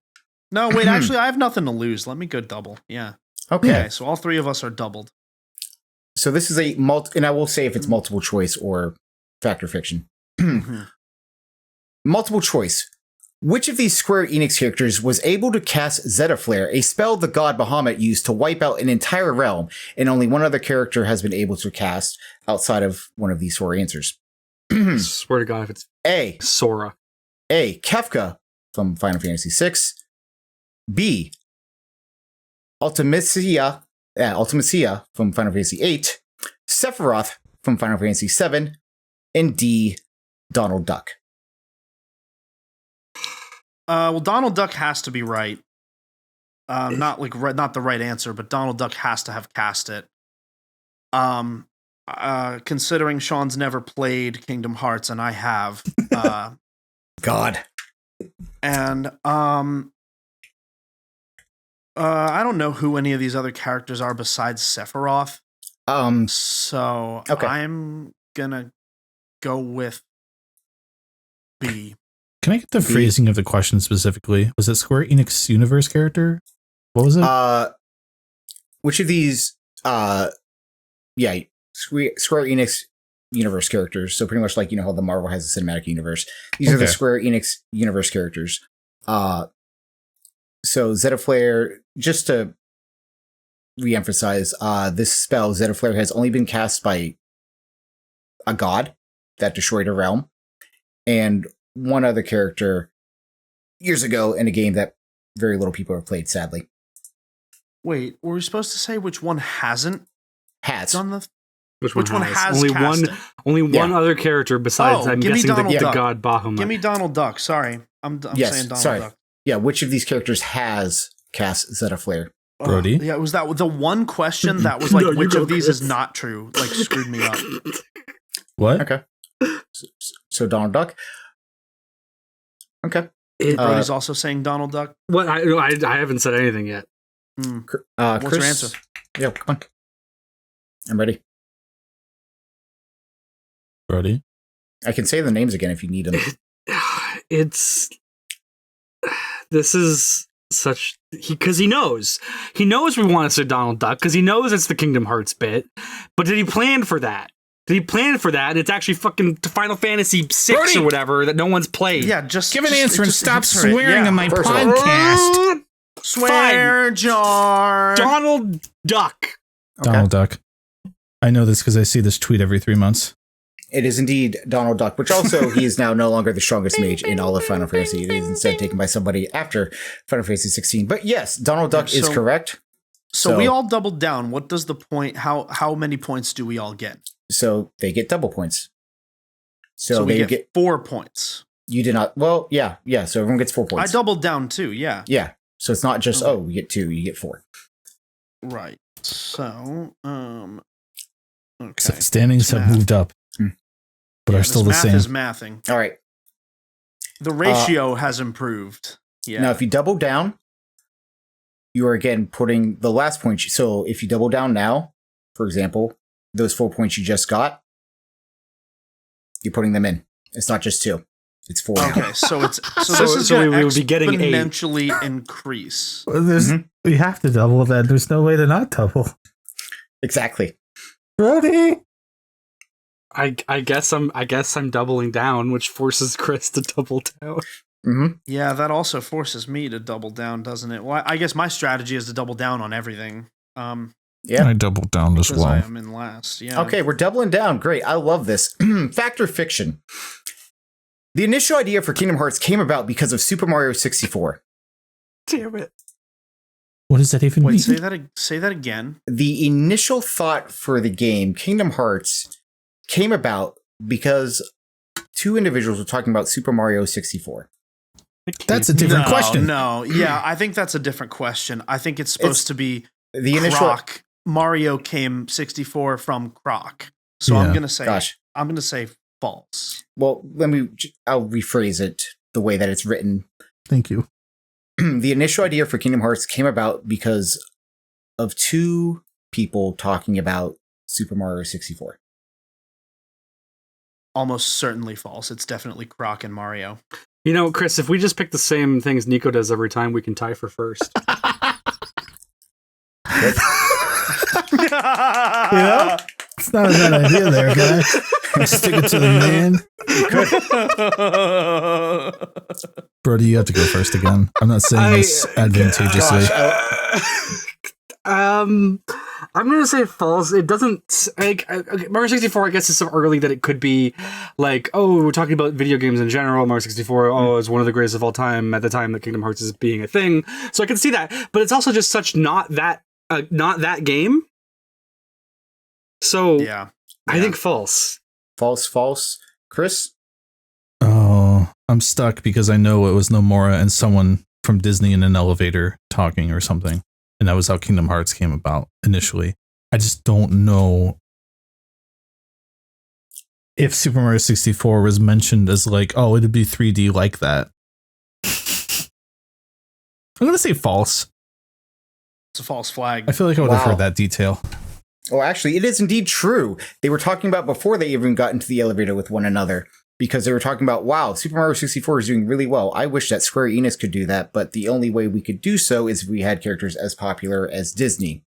No, wait, actually, I have nothing to lose. Let me go double. Yeah. Okay. Okay, so all three of us are doubled. So this is a and I will say if it's multiple choice or fact or fiction. Multiple choice. Which of these Square Enix characters was able to cast Zeta Flare, a spell the god Bahamut used to wipe out an entire realm, and only one other character has been able to cast outside of one of these four answers? Swear to God, if it's A. Sora. A. Kefka from Final Fantasy VI. B. Ultimacia from Final Fantasy VIII. Sephiroth from Final Fantasy VII. And D. Donald Duck. Well, Donald Duck has to be right. Not the right answer, but Donald Duck has to have cast it. Considering Sean's never played Kingdom Hearts and I have, God. and I don't know who any of these other characters are besides Sephiroth. So Okay. I'm gonna go with B. Can I get the phrasing of the question specifically? Was it Square Enix Universe character? What was it? Which of these Square Enix universe characters, so pretty much like, you know how the Marvel has a cinematic universe. These are the Square Enix universe characters. So Zeta Flare, just to reemphasize, this spell, Zeta Flare, has only been cast by a god that destroyed a realm, and one other character years ago in a game that very little people have played, sadly. Wait, were we supposed to say which one hasn't done the? Which one has only cast one? it? Only one other character besides. I'm give me guessing Donald the Duck. god Bahamut. Give me Donald Duck. Sorry, I'm Yes, saying Donald sorry. Duck. Yeah, which of these characters has cast Zeta Flare? Brody? Yeah, was that the one question that was like, No, you which go, of these Chris. is not true? Like, screwed me up. What? Okay. So Donald Duck. Okay. Brody's also saying Donald Duck. What? I haven't said anything yet. What's Chris? your answer? Yeah, come on. I'm ready. Brody? I can say the names again if you need them. This is such because he knows we want to say Donald Duck because he knows it's the Kingdom Hearts bit. But did he plan for that? Did he plan for that? It's actually fucking Final Fantasy VI Brody! or whatever that no one's played. Yeah, just Give an answer and just stop answer it. swearing Yeah. on my First of all- podcast. Swear jar. Donald Duck. Donald Duck. I know this because I see this tweet every 3 months. It is indeed Donald Duck, which also he is now no longer the strongest mage in all of Final Fantasy. It is instead taken by somebody after Final Fantasy 16. But yes, Donald Duck is correct. So we all doubled down. What does the point? How many points do we all get? So they get double points. So we they get 4 points. You did not. Well, yeah. So everyone gets 4 I points. doubled down too. Yeah. Yeah. So it's not just you get 2, you get 4. Right. So okay. So standings have Math. moved up, but are still the math same. is mathing. All right. The ratio has improved. Yeah. Now, if you double down, you are again putting the last point. So if you double down now, for example, those 4 points you just got, you're putting them in. It's not just 2. It's 4 now. Okay, so it's this is so going we to would be getting 8. exponentially increase. We have to double that. There's no way to not double. Exactly. Brody. I guess I'm doubling down, which forces Chris to double down. Mm-hmm. Yeah, that also forces me to double down, doesn't it? Well, I guess my strategy is to double down on everything. Yeah, I doubled down as because I well. am in last. Yeah. Okay, we're doubling down. Great. I love this. Fact or fiction? The initial idea for Kingdom Hearts came about because of Super Mario 64. Damn it. What does that even mean? Wait, say that again. The initial thought for the game, Kingdom Hearts, came about because 2 individuals were talking about Super Mario 64. That's a different question. No, yeah, I think that's a different question. I think it's supposed to be The initial Croc. Mario came 64 from Croc. So Yeah. I'm gonna say false. Well, I'll rephrase it the way that it's written. Thank you. The initial idea for Kingdom Hearts came about because of 2 people talking about Super Mario 64. Almost certainly false. It's definitely Croc and Mario. You know, Chris, if we just pick the same things Nico does every time, we can tie for first. Yeah, it's not a bad idea there, guy. Stick it to the man. Brody, you have to go first again. I'm not saying this advantageously. I'm gonna say false. It doesn't like Mario 64. I guess it's so early that it could be like, oh, we're talking about video games in general. Mario 64, oh, is one of the greatest of all time at the time that Kingdom Hearts is being a thing. So I can see that, but it's also just such not that game. So Yeah. I think false. False. Chris? Oh, I'm stuck because I know it was Nomura and someone from Disney in an elevator talking or something. And that was how Kingdom Hearts came about initially. I just don't know if Super Mario 64 was mentioned as like, oh, it'd be 3D like that. I'm going to say false. It's a false flag. I feel like I would have heard that detail. Oh, actually, it is indeed true. They were talking about before they even got into the elevator with one another, because they were talking about, wow, Super Mario 64 is doing really well. I wish that Square Enix could do that, but the only way we could do so is if we had characters as popular as Disney.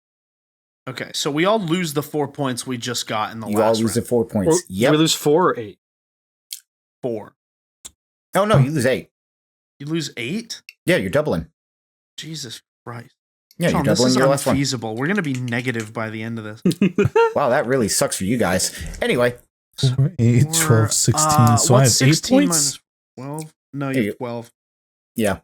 Okay, so we all lose the 4 points we just got in the last You all lose the round. 4 points. We lose 4 or 8. 4. Oh, no, you lose 8. You lose 8? Yeah, you're doubling. Jesus Christ. Yeah, Sean, you're this doubling is your last one. unfeasible. We're going to be negative by the end of this. Wow, that really sucks for you guys. Anyway. 4, 8, 12, 16. So I have 8 16 points? minus 12? No, you have 12. Yeah.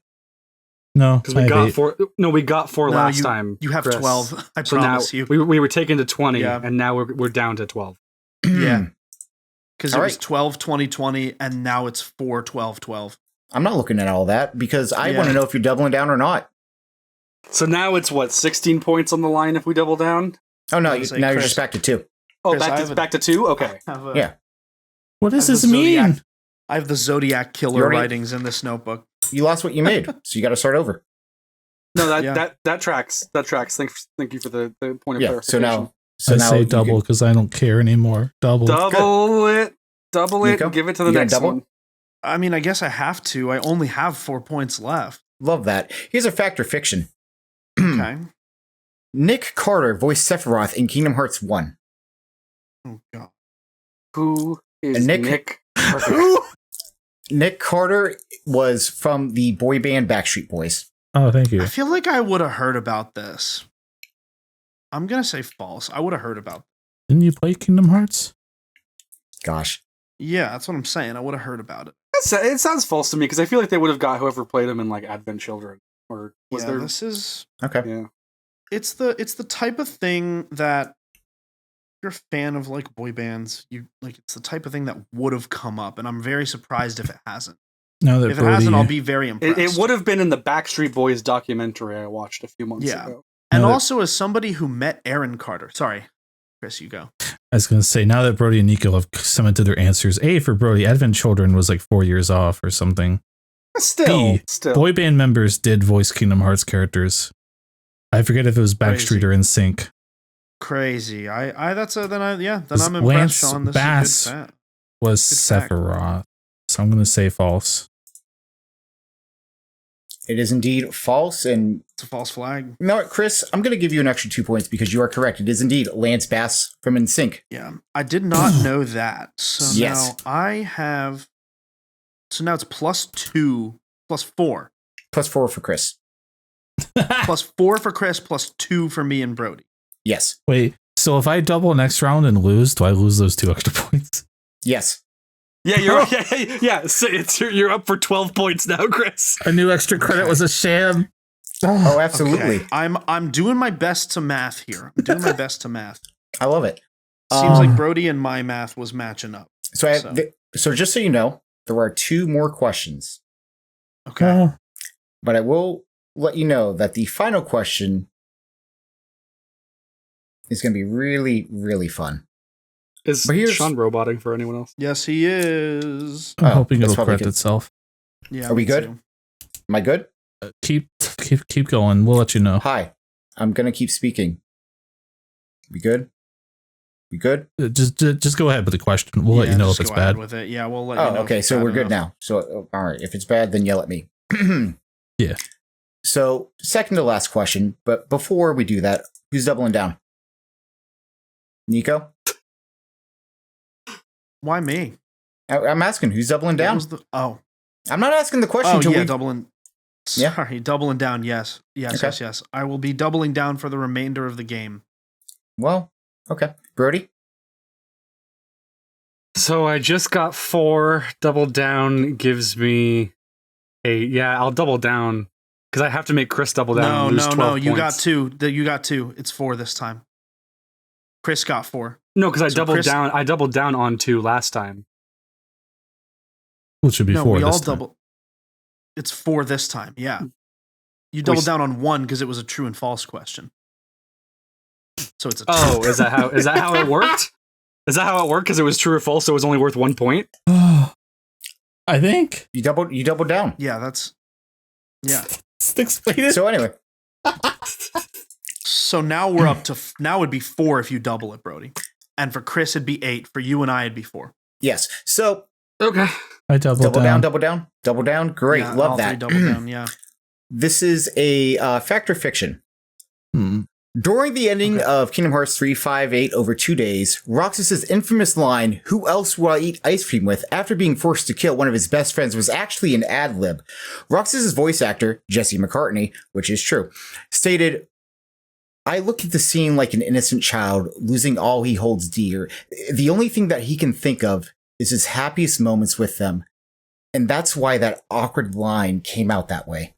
No, because we got 4. No, we got 4 last time. You have Chris. 12. I So promise now you. we were taken to 20, Yeah. and now we're down to 12. Yeah. Because it All was right. 12, 20, 20, and now it's 4, 12, 12. I'm not looking at all that because I Yeah. want to know if you're doubling down or not. So now it's what, 16 points on the line if we double down? Oh, no, I was now like, you're Chris- just back to 2. Oh, Chris, I have back to 2? Okay. Yeah. What does I have this the Zodiac- mean? I have the Zodiac You killer already- writings in this notebook. You lost what you made, so you got to start over. No, Yeah. that tracks. That tracks. Thank you for the point of Yeah, clarification. so I now say you double can- because I don't care anymore. Double. Double it, Nico, and give it to the you gonna next double? one. I mean, I guess I have to. I only have 4 points left. Love that. Here's a fact or fiction. Okay. Nick Carter voiced Sephiroth in Kingdom Hearts 1. Oh, God. Who is And Nick? Nick- Nick Carter was from the boy band Backstreet Boys. Oh, thank you. I feel like I would have heard about this. I'm going to say false. I would have heard about Didn't you play Kingdom Hearts? Gosh. Yeah, that's what I'm saying. I would have heard about it. It sounds false to me because I feel like they would have got whoever played them in like Advent Children, or was Yeah, there? this is Okay. Yeah. it's the type of thing that if you're a fan of like boy bands, you like it's the type of thing that would have come up, and I'm very surprised if it hasn't. Now that If it Brody, hasn't, I'll be very impressed. It would have been in the Backstreet Boys documentary I watched a few months Yeah. ago. And Now that- also as somebody who met Aaron Carter. Sorry, Chris, you go. I was going to say, now that Brody and Nico have cemented their answers, A, for Brody, Advent Children was like 4 years off or something. Still. Boy band members did voice Kingdom Hearts characters. I forget if it was Backstreet Crazy. or NSYNC. Crazy. I'm impressed, Lance Sean. This Bass is a good fact. Was Good fact. Sephiroth. So I'm going to say false. It is indeed false, and It's a false flag. you know what, Chris? I'm going to give you an extra 2 points because you are correct. It is indeed Lance Bass from NSYNC. Yeah, I did not know that. So Yes. now I have. So now it's +2, +4, +4 for Chris. +4 for Chris, +2 for me and Brody. Yes. Wait, so if I double next round and lose, do I lose those 2 extra points? Yes. Yeah, yeah. So you're up for 12 points now, Chris. A new extra credit was a sham. Oh, absolutely. Okay. I'm doing my best to math here. I'm doing my best to math. I love it. Seems like Brody and my math was matching up. So just so you know, there are 2 more questions. Okay. But I will let you know that the final question is going to be really, really fun. Is Sean roboting for anyone else? Yes, he is. I'm hoping it'll probably correct good. itself. Yeah. Are we me good? too. Am I good? Keep going. We'll let you know. Hi. I'm going to keep speaking. We good? We good? Just go ahead with the question. We'll let you know if just it's go ahead bad. with it. Yeah, we'll let you know. Oh, okay. if it's So bad we're good enough. now. So, all right. If it's bad, then yell at me. Yeah. So, second to last question. But before we do that, who's doubling down? Nico? Why me? I'm asking who's doubling What down. was the- oh, I'm not asking the question until yeah, we. doubling. Yeah. Sorry, doubling down. Yes, Okay. yes. I will be doubling down for the remainder of the game. Well, okay. Brody? So I just got 4. Double down gives me 8. Yeah, I'll double down because I have to make Chris double down. No, and lose 12 You got points. 2. You got 2. It's 4 this time. Chris got 4. No, because I So doubled Chris- down. I doubled down on 2 last time. Which would be No, 4 we all this time. double. It's 4 this time. Yeah, you doubled down on 1 because it was a true and false question. So it's a. Oh, is that how it worked? Is that how it worked? Because it was true or false, so it was only worth 1 point. I think. You doubled down. Yeah, that's. Yeah. Explain it. So anyway, So now we're up to. Now it'd be 4 if you double it, Brody. And for Chris, it'd be 8. For you and I, it'd be 4. yes. So Okay. I doubled double down. Great, Yeah, love all that. 3 double down. Yeah. This is a fact or fiction. During the ending of Kingdom Hearts 358 over 2 days, Roxas's infamous line, "Who else will I eat ice cream with?" after being forced to kill one of his best friends was actually an ad-lib. Roxas's voice actor, Jesse McCartney, which is true, stated, "I look at the scene like an innocent child losing all he holds dear. The only thing that he can think of is his happiest moments with them. And that's why that awkward line came out that way."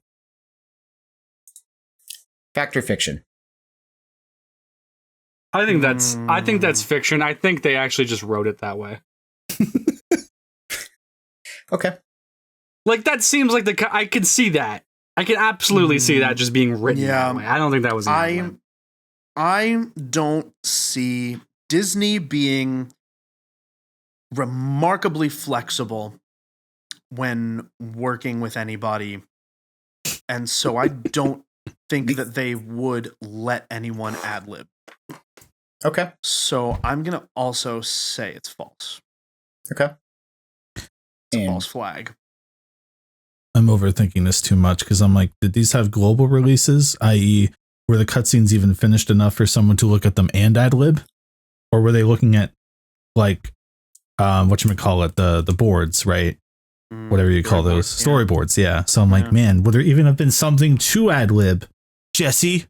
Fact or fiction? I think that's fiction. I think they actually just wrote it that way. Okay. Like that seems like I can see that. I can absolutely see that just being written that way. I don't think that was. I don't see Disney being remarkably flexible when working with anybody, and so I don't think that they would let anyone ad lib. Okay. So I'm gonna also say it's false. Okay. It's a false flag. I'm overthinking this too much because I'm like, did these have global releases, i.e., were the cutscenes even finished enough for someone to look at them and ad lib, or were they looking at like whatchamacallit, the boards, right? Whatever you call those storyboards, yeah. So I'm like, man, would there even have been something to ad lib, Jesse?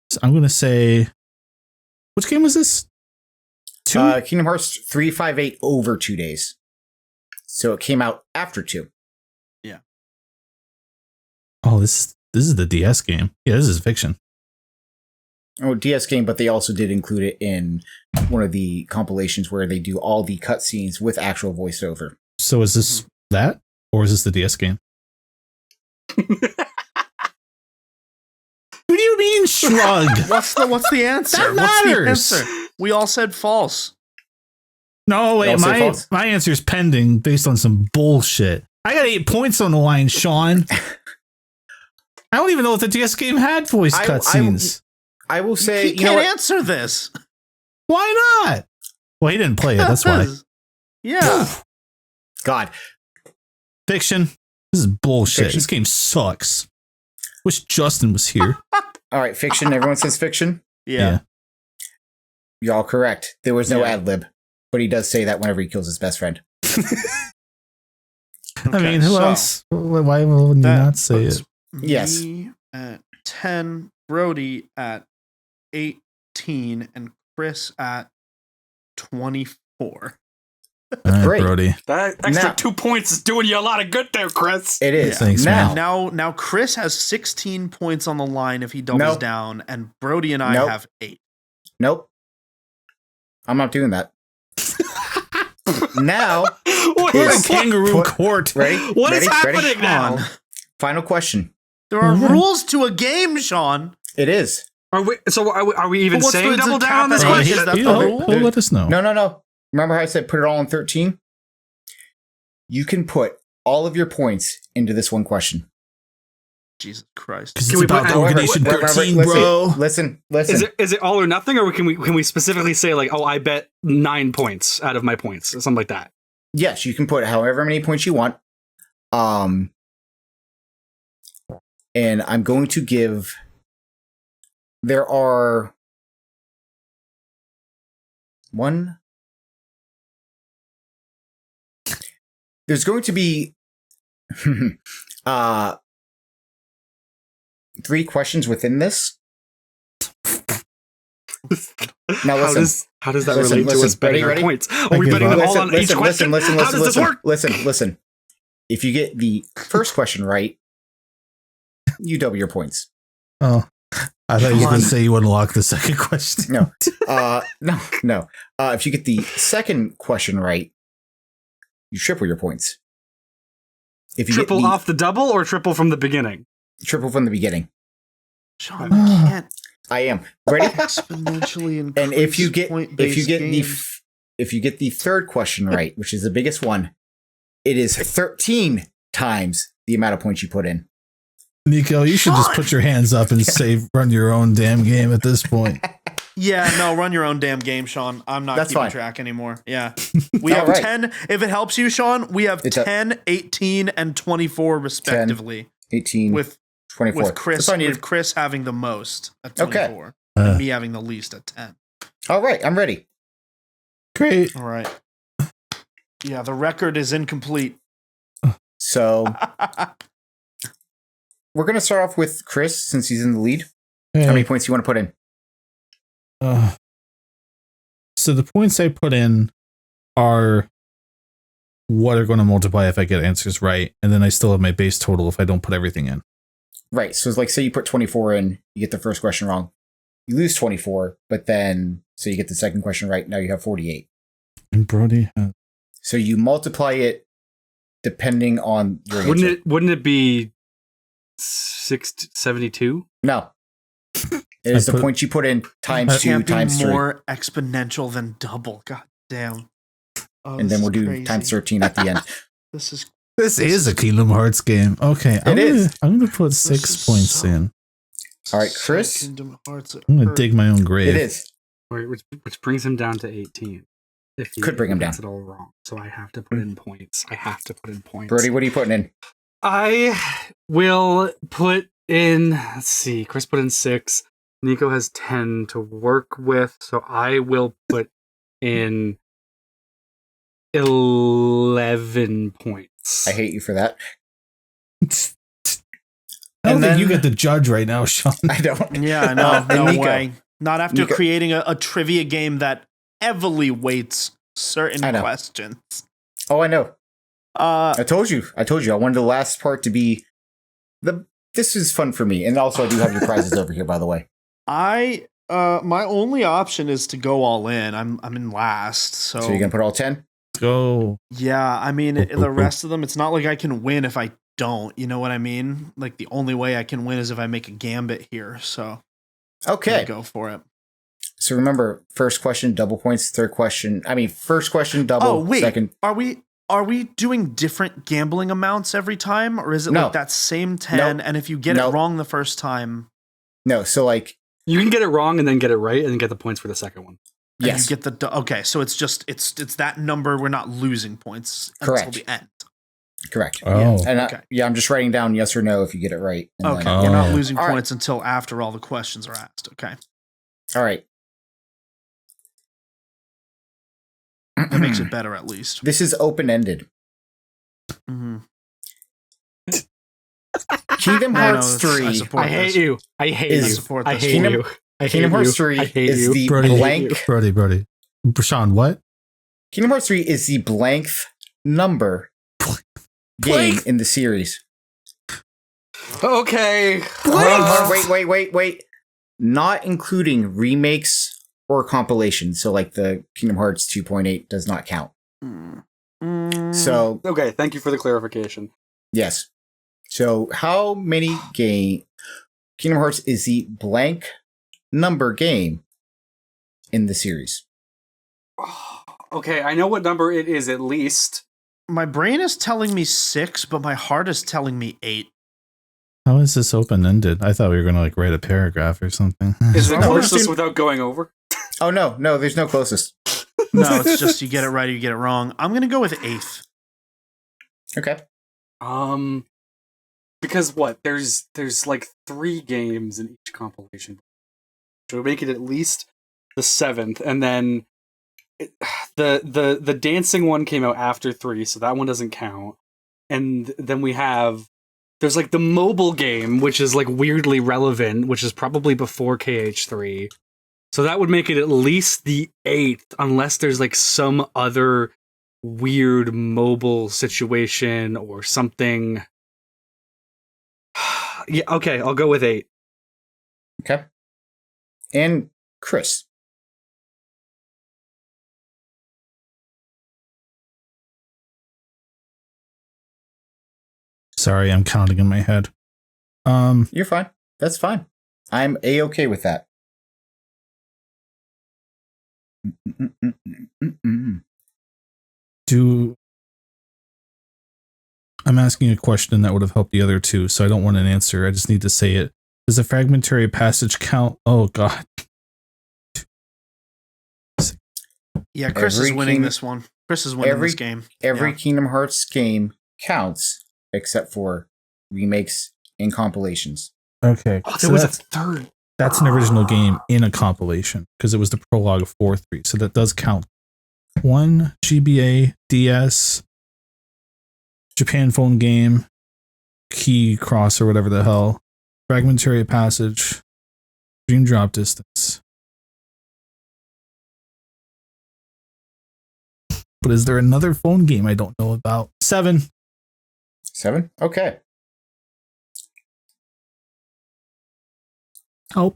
So I'm gonna say, which game was this? Kingdom Hearts 358 over 2 days. So it came out after 2. Yeah. Oh, this is the DS game. Yeah, this is fiction. Oh, DS game, but they also did include it in one of the compilations where they do all the cutscenes with actual voiceover. So is this that, or is this the DS game? What do you mean shrug? What's the answer? That What's the matters. answer? We all said false. No, wait, I'll say false. my answer is pending based on some bullshit. I got 8 points on the line, Sean. I don't even know if the DS game had voice cutscenes. I will say, He can't answer this. Why not? Well, he didn't play it. That's why. Yeah. God, Fiction. This is bullshit. Fiction. This game sucks. Wish Justin was here. All right, fiction. Everyone says fiction. Yeah. You're all correct. There was no Yeah. ad lib, but he does say that whenever he kills his best friend. I mean, who else? Why would you not say it? Yes. Me at 10, Brody at 18, and Chris at 24. All right, Great. Brody. That extra Now- 2 points is doing you a lot of good there, Chris. It is. Yeah. Thanks, man. Now Chris has 16 points on the line if he doubles Nope. down, and Brody and I Nope. have 8. Nope. I'm not doing that. Now, What We're in is- kangaroo court. ready? what is Ready? happening now? Sean, Final question. there are Mhm. rules to a game, Sean. It is. Are we even But what's saying the double cap down on this at Well, eight? question? Is that the he'll rule? let us know. No. Remember how I said put it all on 13? You can put all of your points into this one question. Jesus Christ. Because Can it's we about put- the Organization Remember, 13, listen, bro. Listen. Is it all or nothing, or can we specifically say like, oh, I bet 9 points out of my points, or something like that? Yes, you can put however many points you want. And I'm going to give. There are one. There's going to be 3 questions within this. Now listen. How does that Listen, relate to listen. us betting Ready? our points? Are I we give betting up. them all on each question? How does this work? Listen. If you get the first question right, you double your points. Oh, I thought you were going Come to on. say you would unlock the second question. No. No. If you get the second question right, you triple your points. If you Triple get the off the double or triple from the beginning? triple from the beginning, Sean, you can't I am ready. exponentially increase And if you get point-based games. if you get the third question right, which is the biggest one, it is 13 times the amount of points you put in. Nico, you should just Sean! put your hands up and say, run your own damn game at this point. Yeah, no, run your own damn game, Sean. I'm not That's keeping fine. track anymore. Yeah. We have All right. 10. If it helps you, Sean, we have It's a- 10, 18, and 24 respectively. 18, With 24. with Chris That's all I needed. with Chris having the most at Okay. 24. Uh, And me having the least at 10. All right, I'm ready. Great. All right. Yeah, the record is incomplete. So we're going to start off with Chris since he's in the lead. How many points do you want to put in? So the points I put in are what are going to multiply if I get answers right, and then I still have my base total if I don't put everything in. Right. So it's like, say you put 24 in, you get the first question wrong. You lose 24, but then, so you get the second question right. Now you have 48. And Brody has So you multiply it depending on your answer. Wouldn't it be 72? No. It is I the put- points you put in times I 2 Can't be times 3. more exponential than double. God damn. Oh, And this then is we'll do crazy. times 13 at the end. This is This is a Kingdom Hearts game. Okay, It is. I'm gonna put 6 is points so- in. All right, so Chris? Kingdom Hearts I'm gonna hurt. dig my own grave. It is. Which brings him down to 18. If he Could bring him gets down. it all wrong. So I have to put in points. Brody, what are you putting in? I will put in, let's see, Chris put in 6. Nico has 10 to work with. So I will put in 11 points. I hate you for that. I don't And think you then- get the judge right now, Sean. I don't. Yeah, no, And no Nico. way. Not after Nico. creating a trivia game that heavily weights certain I know. questions. Oh, I know. Uh, I told you. I wanted the last part to be this is fun for me. And also I do have your prizes over here, by the way. my only option is to go all in. I'm in last, so, So you're gonna put all 10? Go. yeah. I mean, the rest of them, it's not like I can win if I don't. You know what I mean? Like the only way I can win is if I make a gambit here. So I'm Okay. gonna go for it. So remember, first question, double points, first question, double, Oh wait, second. are we doing different gambling amounts every time, or is it No. like that same 10? Nope. And if you get Nope. it wrong the first time, No, so like, You can get it wrong and then get it right and then get the points for the second one. and yes. you get the okay. So it's just it's that number. We're not losing points Correct. until the end. Correct. Oh. And Okay. I'm just writing down yes or no if you get it right. And Okay, then- you're not Oh. losing All right. points until after all the questions are asked. Okay, All right. that makes it better at least. This is open-ended. Mm-hmm. Kingdom Hearts 3. I support I hate this. you. I hate Is- you. support I this. hate Kingdom- you. I hate Kingdom Hearts you. 3 I hate is you. the Brody. blank. Brody. Sean, what? Kingdom Hearts 3 is the blank number game Blank. in the series. Okay. Wait. Not including remakes or compilations. So like the Kingdom Hearts 2.8 does not count. So Okay, thank you for the clarification. yes. So how many Kingdom Hearts is the blank number game in the series? Okay, I know what number it is at least. My brain is telling me 6, but my heart is telling me 8. How is this open ended? I thought we were going to like write a paragraph or something. Is it No, closest without going over? Oh no, there's no closest. No, it's just you get it right or you get it wrong. I'm gonna go with 8th. Okay. Because what? There's like 3 games in each compilation. So would make it at least the 7th, and then the dancing one came out after 3, so that one doesn't count. And then there's like the mobile game, which is like weirdly relevant, which is probably before KH3. So that would make it at least the 8th, unless there's like some other weird mobile situation or something. Yeah, okay, I'll go with 8. Okay. And Chris. Sorry, I'm counting in my head. You're fine. That's fine. I'm A-okay with that. I'm asking a question that would have helped the other two, so I don't want an answer. I just need to say it. Does a fragmentary passage count? Oh god. Yeah, Chris is winning this one. Chris is winning this game. Every Yeah. Kingdom Hearts game counts, except for remakes and compilations. Okay. Oh, so there was a that's, third. that's an original game in a compilation because it was the prologue of 4.3. So that does count. 1 GBA, DS, Japan phone game, Key Cross or whatever the hell, Fragmentary Passage, Dream Drop Distance. But is there another phone game I don't know about? 7. 7? Okay. Oh.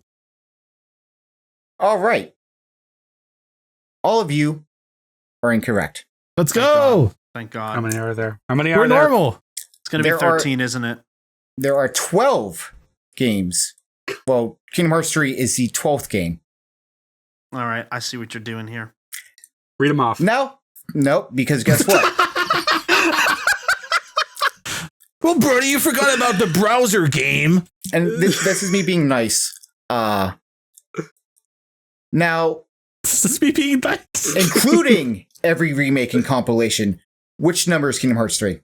All right. All of you are incorrect. Let's go. Thank God. How many are there? How many We're are there? normal. It's going to be There 13, isn't it? There are 12 games. Well, Kingdom Hearts 3 is the 12th game. All right, I see what you're doing here. Read them off. No, because guess what? Well, Brody, you forgot about the browser game. And this is me being nice. Now, This is me being nice. including every remake and compilation, which number is Kingdom Hearts 3?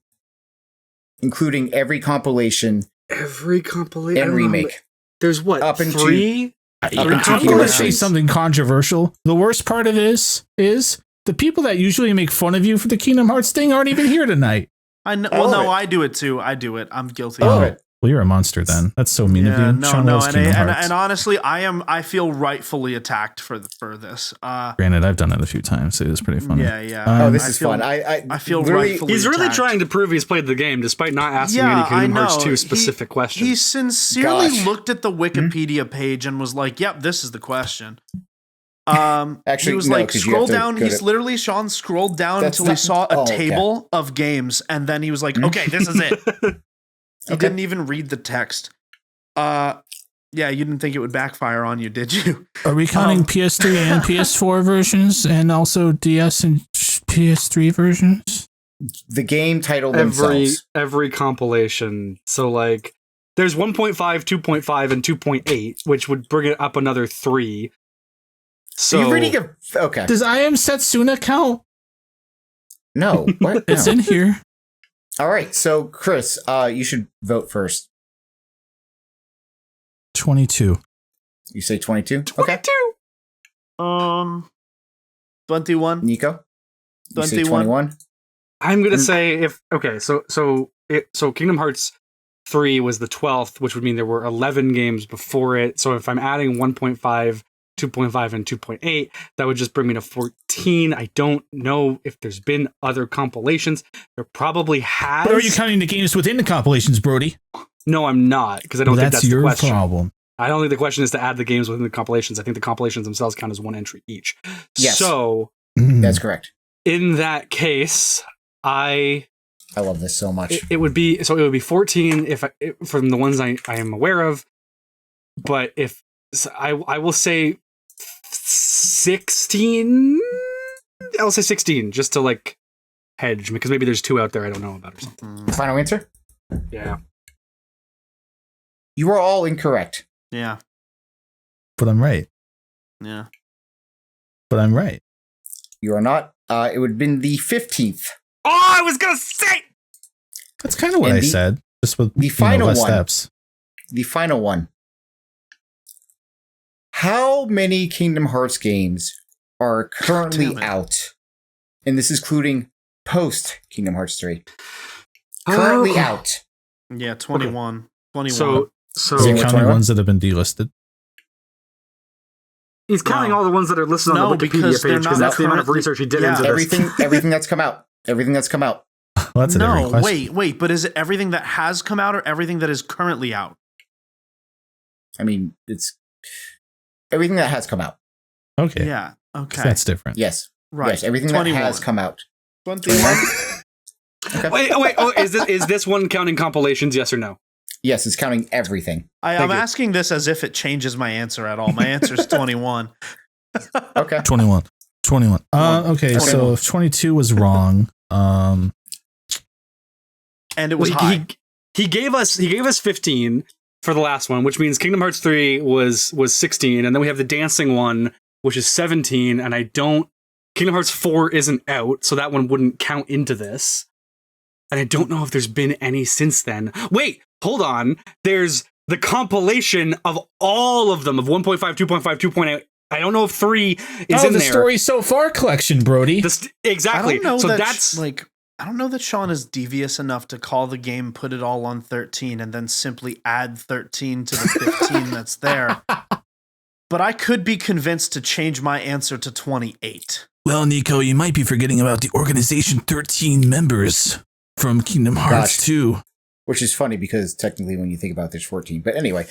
Including every compilation Every compilation and remake. There's what? Up into- 3? Up I'm into going Kingdom to Hearts say 3. something controversial. The worst part of this is the people that usually make fun of you for the Kingdom Hearts thing aren't even here tonight. I know. I Well, love no, it. I do it too. I do it. I'm guilty. Oh. of it. Well, you're a monster then. That's so mean of you. Sean loves Kingdom Hearts. And honestly, I feel rightfully attacked for this. Granted, I've done it a few times, so it was pretty funny. Yeah. Oh, this I is feel- fun. I feel literally- rightfully He's really attacked. trying to prove he's played the game despite not asking Yeah, any Kingdom I Hearts know. 2 specific questions. He sincerely Gosh. looked at the Wikipedia page and was like, "Yep, this is the question." Actually, he was no, like, 'cause you have scroll to down. go He's to- literally Sean scrolled down That's until he not- saw a oh, okay. table of games, and then he was like, "Okay, this is it." He Okay. didn't even read the text. Yeah, you didn't think it would backfire on you, did you? Are we counting PS3 and PS4 versions and also DS and PS3 versions? The game title themselves. every compilation. So like there's 1.5, 2.5, and 2.8, which would bring it up another 3. So Are you reading a... Okay. Does I Am Setsuna count? No. What? It's No. in here. All right, so Chris, you should vote first. 22. You say 22? 22. 21. Nico? You say 21. 21? I'm gonna say so Kingdom Hearts 3 was the 12th, which would mean there were 11 games before it. So if I'm adding 1.5, 2.5, and 2.8, that would just bring me to 14. I don't know if there's been other compilations. There probably has. But are you counting the games within the compilations, Brody? No, I'm not, because I don't think that's your the question. problem. I don't think the question is to add the games within the compilations. I think the compilations themselves count as one entry each. Yes. So That's correct. in that case, I love this so much. It would be 14 from the ones I am aware of, but if I will say 16. I'll say 16 just to like hedge, because maybe there's 2 out there I don't know about or something. Final answer? Yeah. You are all incorrect. Yeah. But I'm right. Yeah. But I'm right. You are not. It would have been the 15th. Oh, I was gonna say. That's kind of what I said. Just with the final less one. steps. The final one. How many Kingdom Hearts games are currently out? And this is including post Kingdom Hearts 3. Currently out. Yeah, 21. Okay. 21. So Is he counting ones that have been delisted? He's counting all the ones that are listed on the Wikipedia page, because that's the amount of research he did into this. Everything that's come out. Everything that's come out. Well, that's wait, but is it everything that has come out or everything that is currently out? I mean, it's everything that has come out. Okay. Yeah. Okay. That's different. Yes. Right. Yes, everything 21. that has come out. 21. Okay. Wait. Oh, is this one counting compilations? Yes or no? Yes, it's counting everything. I'm asking this as if it changes my answer at all. My answer is 21. Okay. 21. Okay, 21. so if 22 was wrong, and it was high. He gave us 15 for the last one, which means Kingdom Hearts 3 was 16, and then we have the dancing one, which is 17, and Kingdom Hearts 4 isn't out, so that one wouldn't count into this. And I don't know if there's been any since then. Wait, hold on. There's the compilation of all of them, of 1.5, 2.5, 2.8. I don't know if 3 is in the there. Story So Far collection, Brody. Exactly. I don't know so that's like, I don't know that Sean is devious enough to call the game, put it all on 13, and then simply add 13 to the 15 that's there. But I could be convinced to change my answer to 28. Well, Nico, you might be forgetting about the Organization 13 members from Kingdom Hearts 2. Which is funny because technically when you think about it, there's 14. But anyway.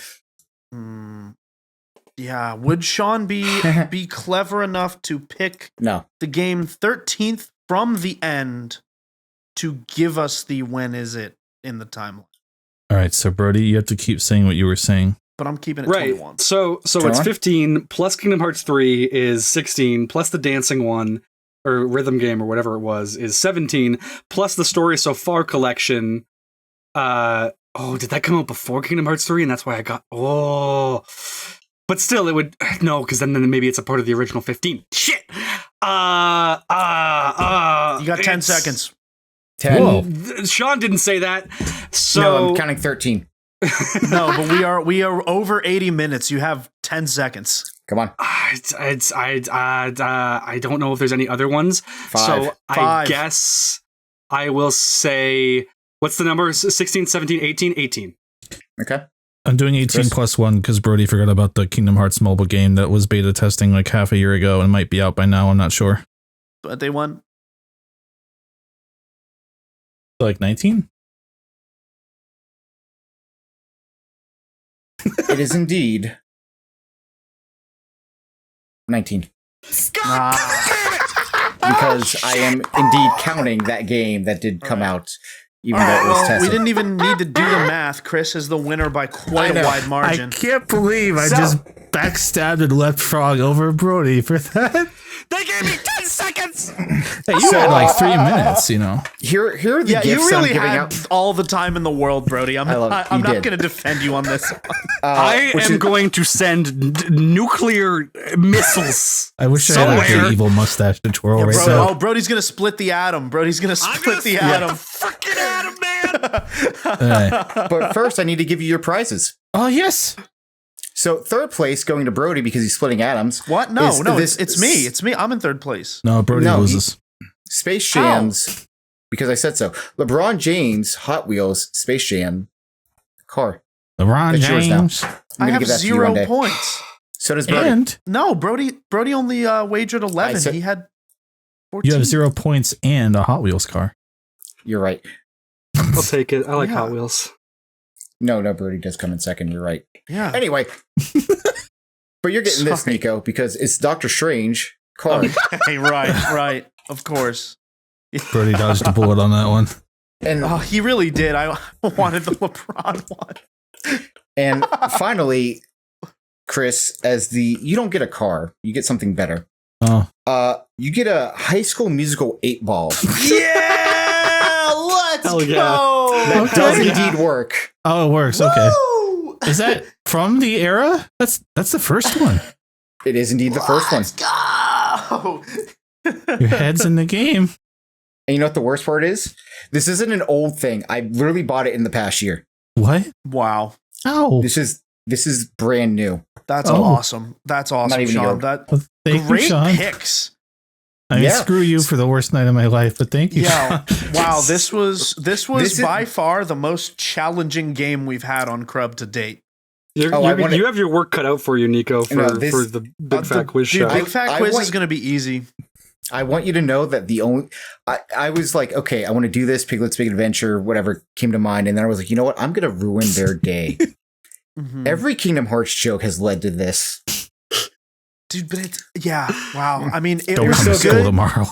Yeah, would Sean be clever enough to pick the game 13th from the end to give us the when is it in the timeline? All right, so Brody, you have to keep saying what you were saying. But I'm keeping it right. 21. So it's 15 plus Kingdom Hearts 3 is 16 plus the dancing one or rhythm game or whatever it was is 17 plus the Story So Far collection. Did that come out before Kingdom Hearts 3? And that's why I got but still it would because then maybe it's a part of the original 15. Shit. You got 10 seconds. 10. Whoa. Sean didn't say that. So no, I'm counting 13. No, but we are over 80 minutes. You have 10 seconds. Come on. I don't know if there's any other ones. 5. So I guess I will say, what's the number? 16, 17, 18, 18. Okay. I'm doing 18 plus 1 because Brody forgot about the Kingdom Hearts mobile game that was beta testing like half a year ago and might be out by now. I'm not sure. But they won. Like 19? It is indeed 19. Because I am indeed counting that game that did come out, even though it was tested. We didn't even need to do the math. Chris is the winner by quite a wide margin. I can't believe I just backstabbed and left Frog over Brody for that. They gave me 10 seconds! Hey, you had like 3 minutes, you know. Here are the gifts you really I'm giving had out. all the time in the world, Brody. I'm not going to defend you on this one. I am going to send nuclear missiles. I wish I had like your evil mustache to twirl right now. Oh, Brody's going to split the atom. Brody's going to split the atom. Freaking atom, man! But first, I need to give you your prizes. Oh, yes. So third place going to Brody because he's splitting atoms. What? No, it's me. It's me. I'm in third place. No, Brody loses. Space Jams, because I said so. LeBron James, Hot Wheels, Space Jam, car. LeBron James. I have 0 points. So does Brody. And no, Brody only wagered 11. He had 14. You have 0 points and a Hot Wheels car. You're right. I'll take it. I like Hot Wheels. No, Brody does come in second. You're right. Yeah. Anyway. But you're getting this, Nico, because it's Doctor Strange, car. Okay, right. Of course. Brody dodged a bullet on that one. And he really did. I wanted the LeBron one. And finally, Chris, you don't get a car, you get something better. Oh. You get a High School Musical 8-ball. Yeah! Let's go! That does indeed work. Oh, it works. Okay. Is that from the era? That's the first one. It is indeed the first one. Let's go! Your head's in the game. And you know what the worst part is? This isn't an old thing. I literally bought it in the past year. What? Wow. Oh. This is brand new. That's awesome. That's awesome, Sean. Great Sean. picks. I mean, screw you for the worst night of my life, but thank you. Yeah. Wow. This was by far the most challenging game we've had on Crub to date. You have your work cut out for you, Nico, for the Big Fat Quiz show. Big Fat Quiz is going to be easy. I want you to know that I was like, okay, I want to do this Piglet's Big Adventure, whatever came to mind. And then I was like, you know what? I'm going to ruin their day. Mm-hmm. Every Kingdom Hearts joke has led to this. Dude, but wow. I mean, it Don't was come to school tomorrow.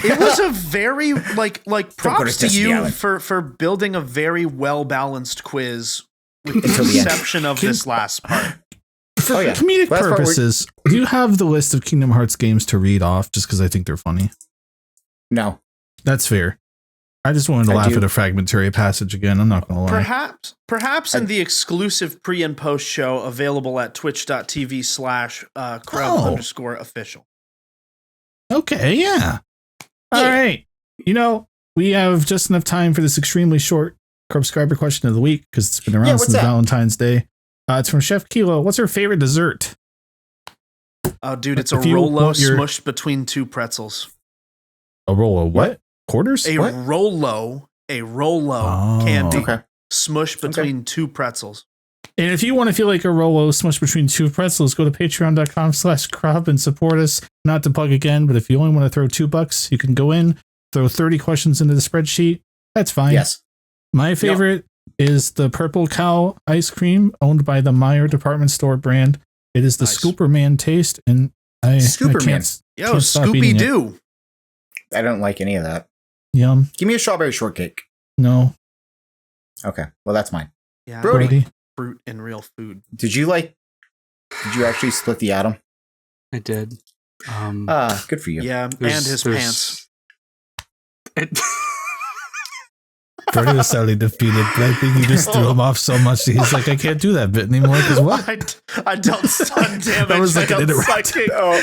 It was a very like props to you for building a very well-balanced quiz with the exception of this last part. For comedic purposes, do you have the list of Kingdom Hearts games to read off just because I think they're funny? No. That's fair. I just wanted to laugh at a fragmentary passage again. I'm not going to lie. Perhaps in the exclusive pre and post show available at twitch.tv/Crub_official. Okay, yeah. All right. You know, we have just enough time for this extremely short Crubscriber question of the week because it's been around since Valentine's Day. It's from Chef Kilo. What's her favorite dessert? Oh, dude, it's a Rolo smushed between two pretzels. A Rolo what? Quarters? A Rolo candy smushed between two pretzels. And if you want to feel like a Rolo smushed between two pretzels, go to patreon.com/Crub and support us. Not to plug again, but if you only want to throw $2, you can go in, throw 30 questions into the spreadsheet. That's fine. Yes. My favorite is the Purple Cow ice cream owned by the Meyer department store brand. It is the Scooperman taste, and I can't Scooby Doo. I don't like any of that. Yum. Give me a strawberry shortcake. No. Okay. Well, that's mine. Yeah. Brody. Fruit and real food. Did you actually split the atom? I did. Good for you. Yeah. And his pants. Brody was sadly defeated, but I think you just threw him off so much that he's like, I can't do that bit anymore. Because what? I dealt stun damage. That was like an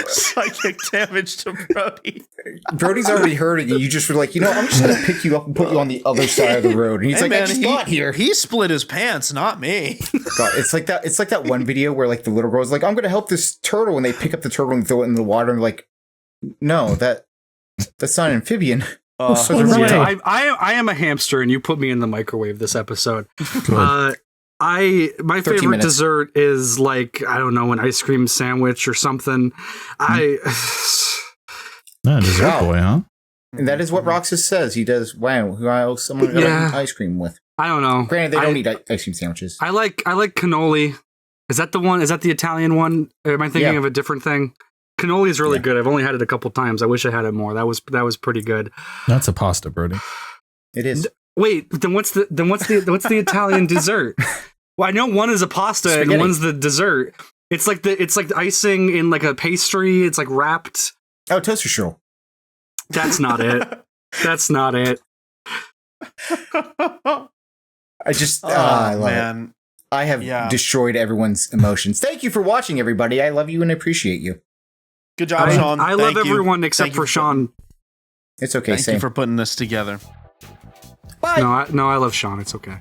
psychic damage to Brody. Brody's already heard it, and you just were like, I'm just going to pick you up and put you on the other side of the road. And he's I just got here. He split his pants, not me. God, it's like that one video where like the little girl's like, I'm going to help this turtle, and they pick up the turtle and throw it in the water, and they're like, no, that's not an amphibian. I am a hamster, and you put me in the microwave this episode. My favorite dessert is like, I don't know, an ice cream sandwich or something. Dessert boy, huh? And that is what Roxas says. He does. Wow, who else? Someone got ice cream with. I don't know. Granted, they don't eat ice cream sandwiches. I like cannoli. Is that the one? Is that the Italian one? Or am I thinking of a different thing? Cannoli is really good. I've only had it a couple times. I wish I had it more. That was pretty good. That's a pasta, Brody. It is. Wait, then what's the Italian dessert? Well, I know one is a pasta and one's the dessert. It's like the icing in like a pastry. It's like wrapped. Oh, toaster strudel. That's not it. That's not it. I just I love it. I have destroyed everyone's emotions. Thank you for watching, everybody. I love you and appreciate you. Good job, Sean. I love everyone except for Sean. It's okay. Thank you for putting this together. Bye. No, I love Sean. It's okay.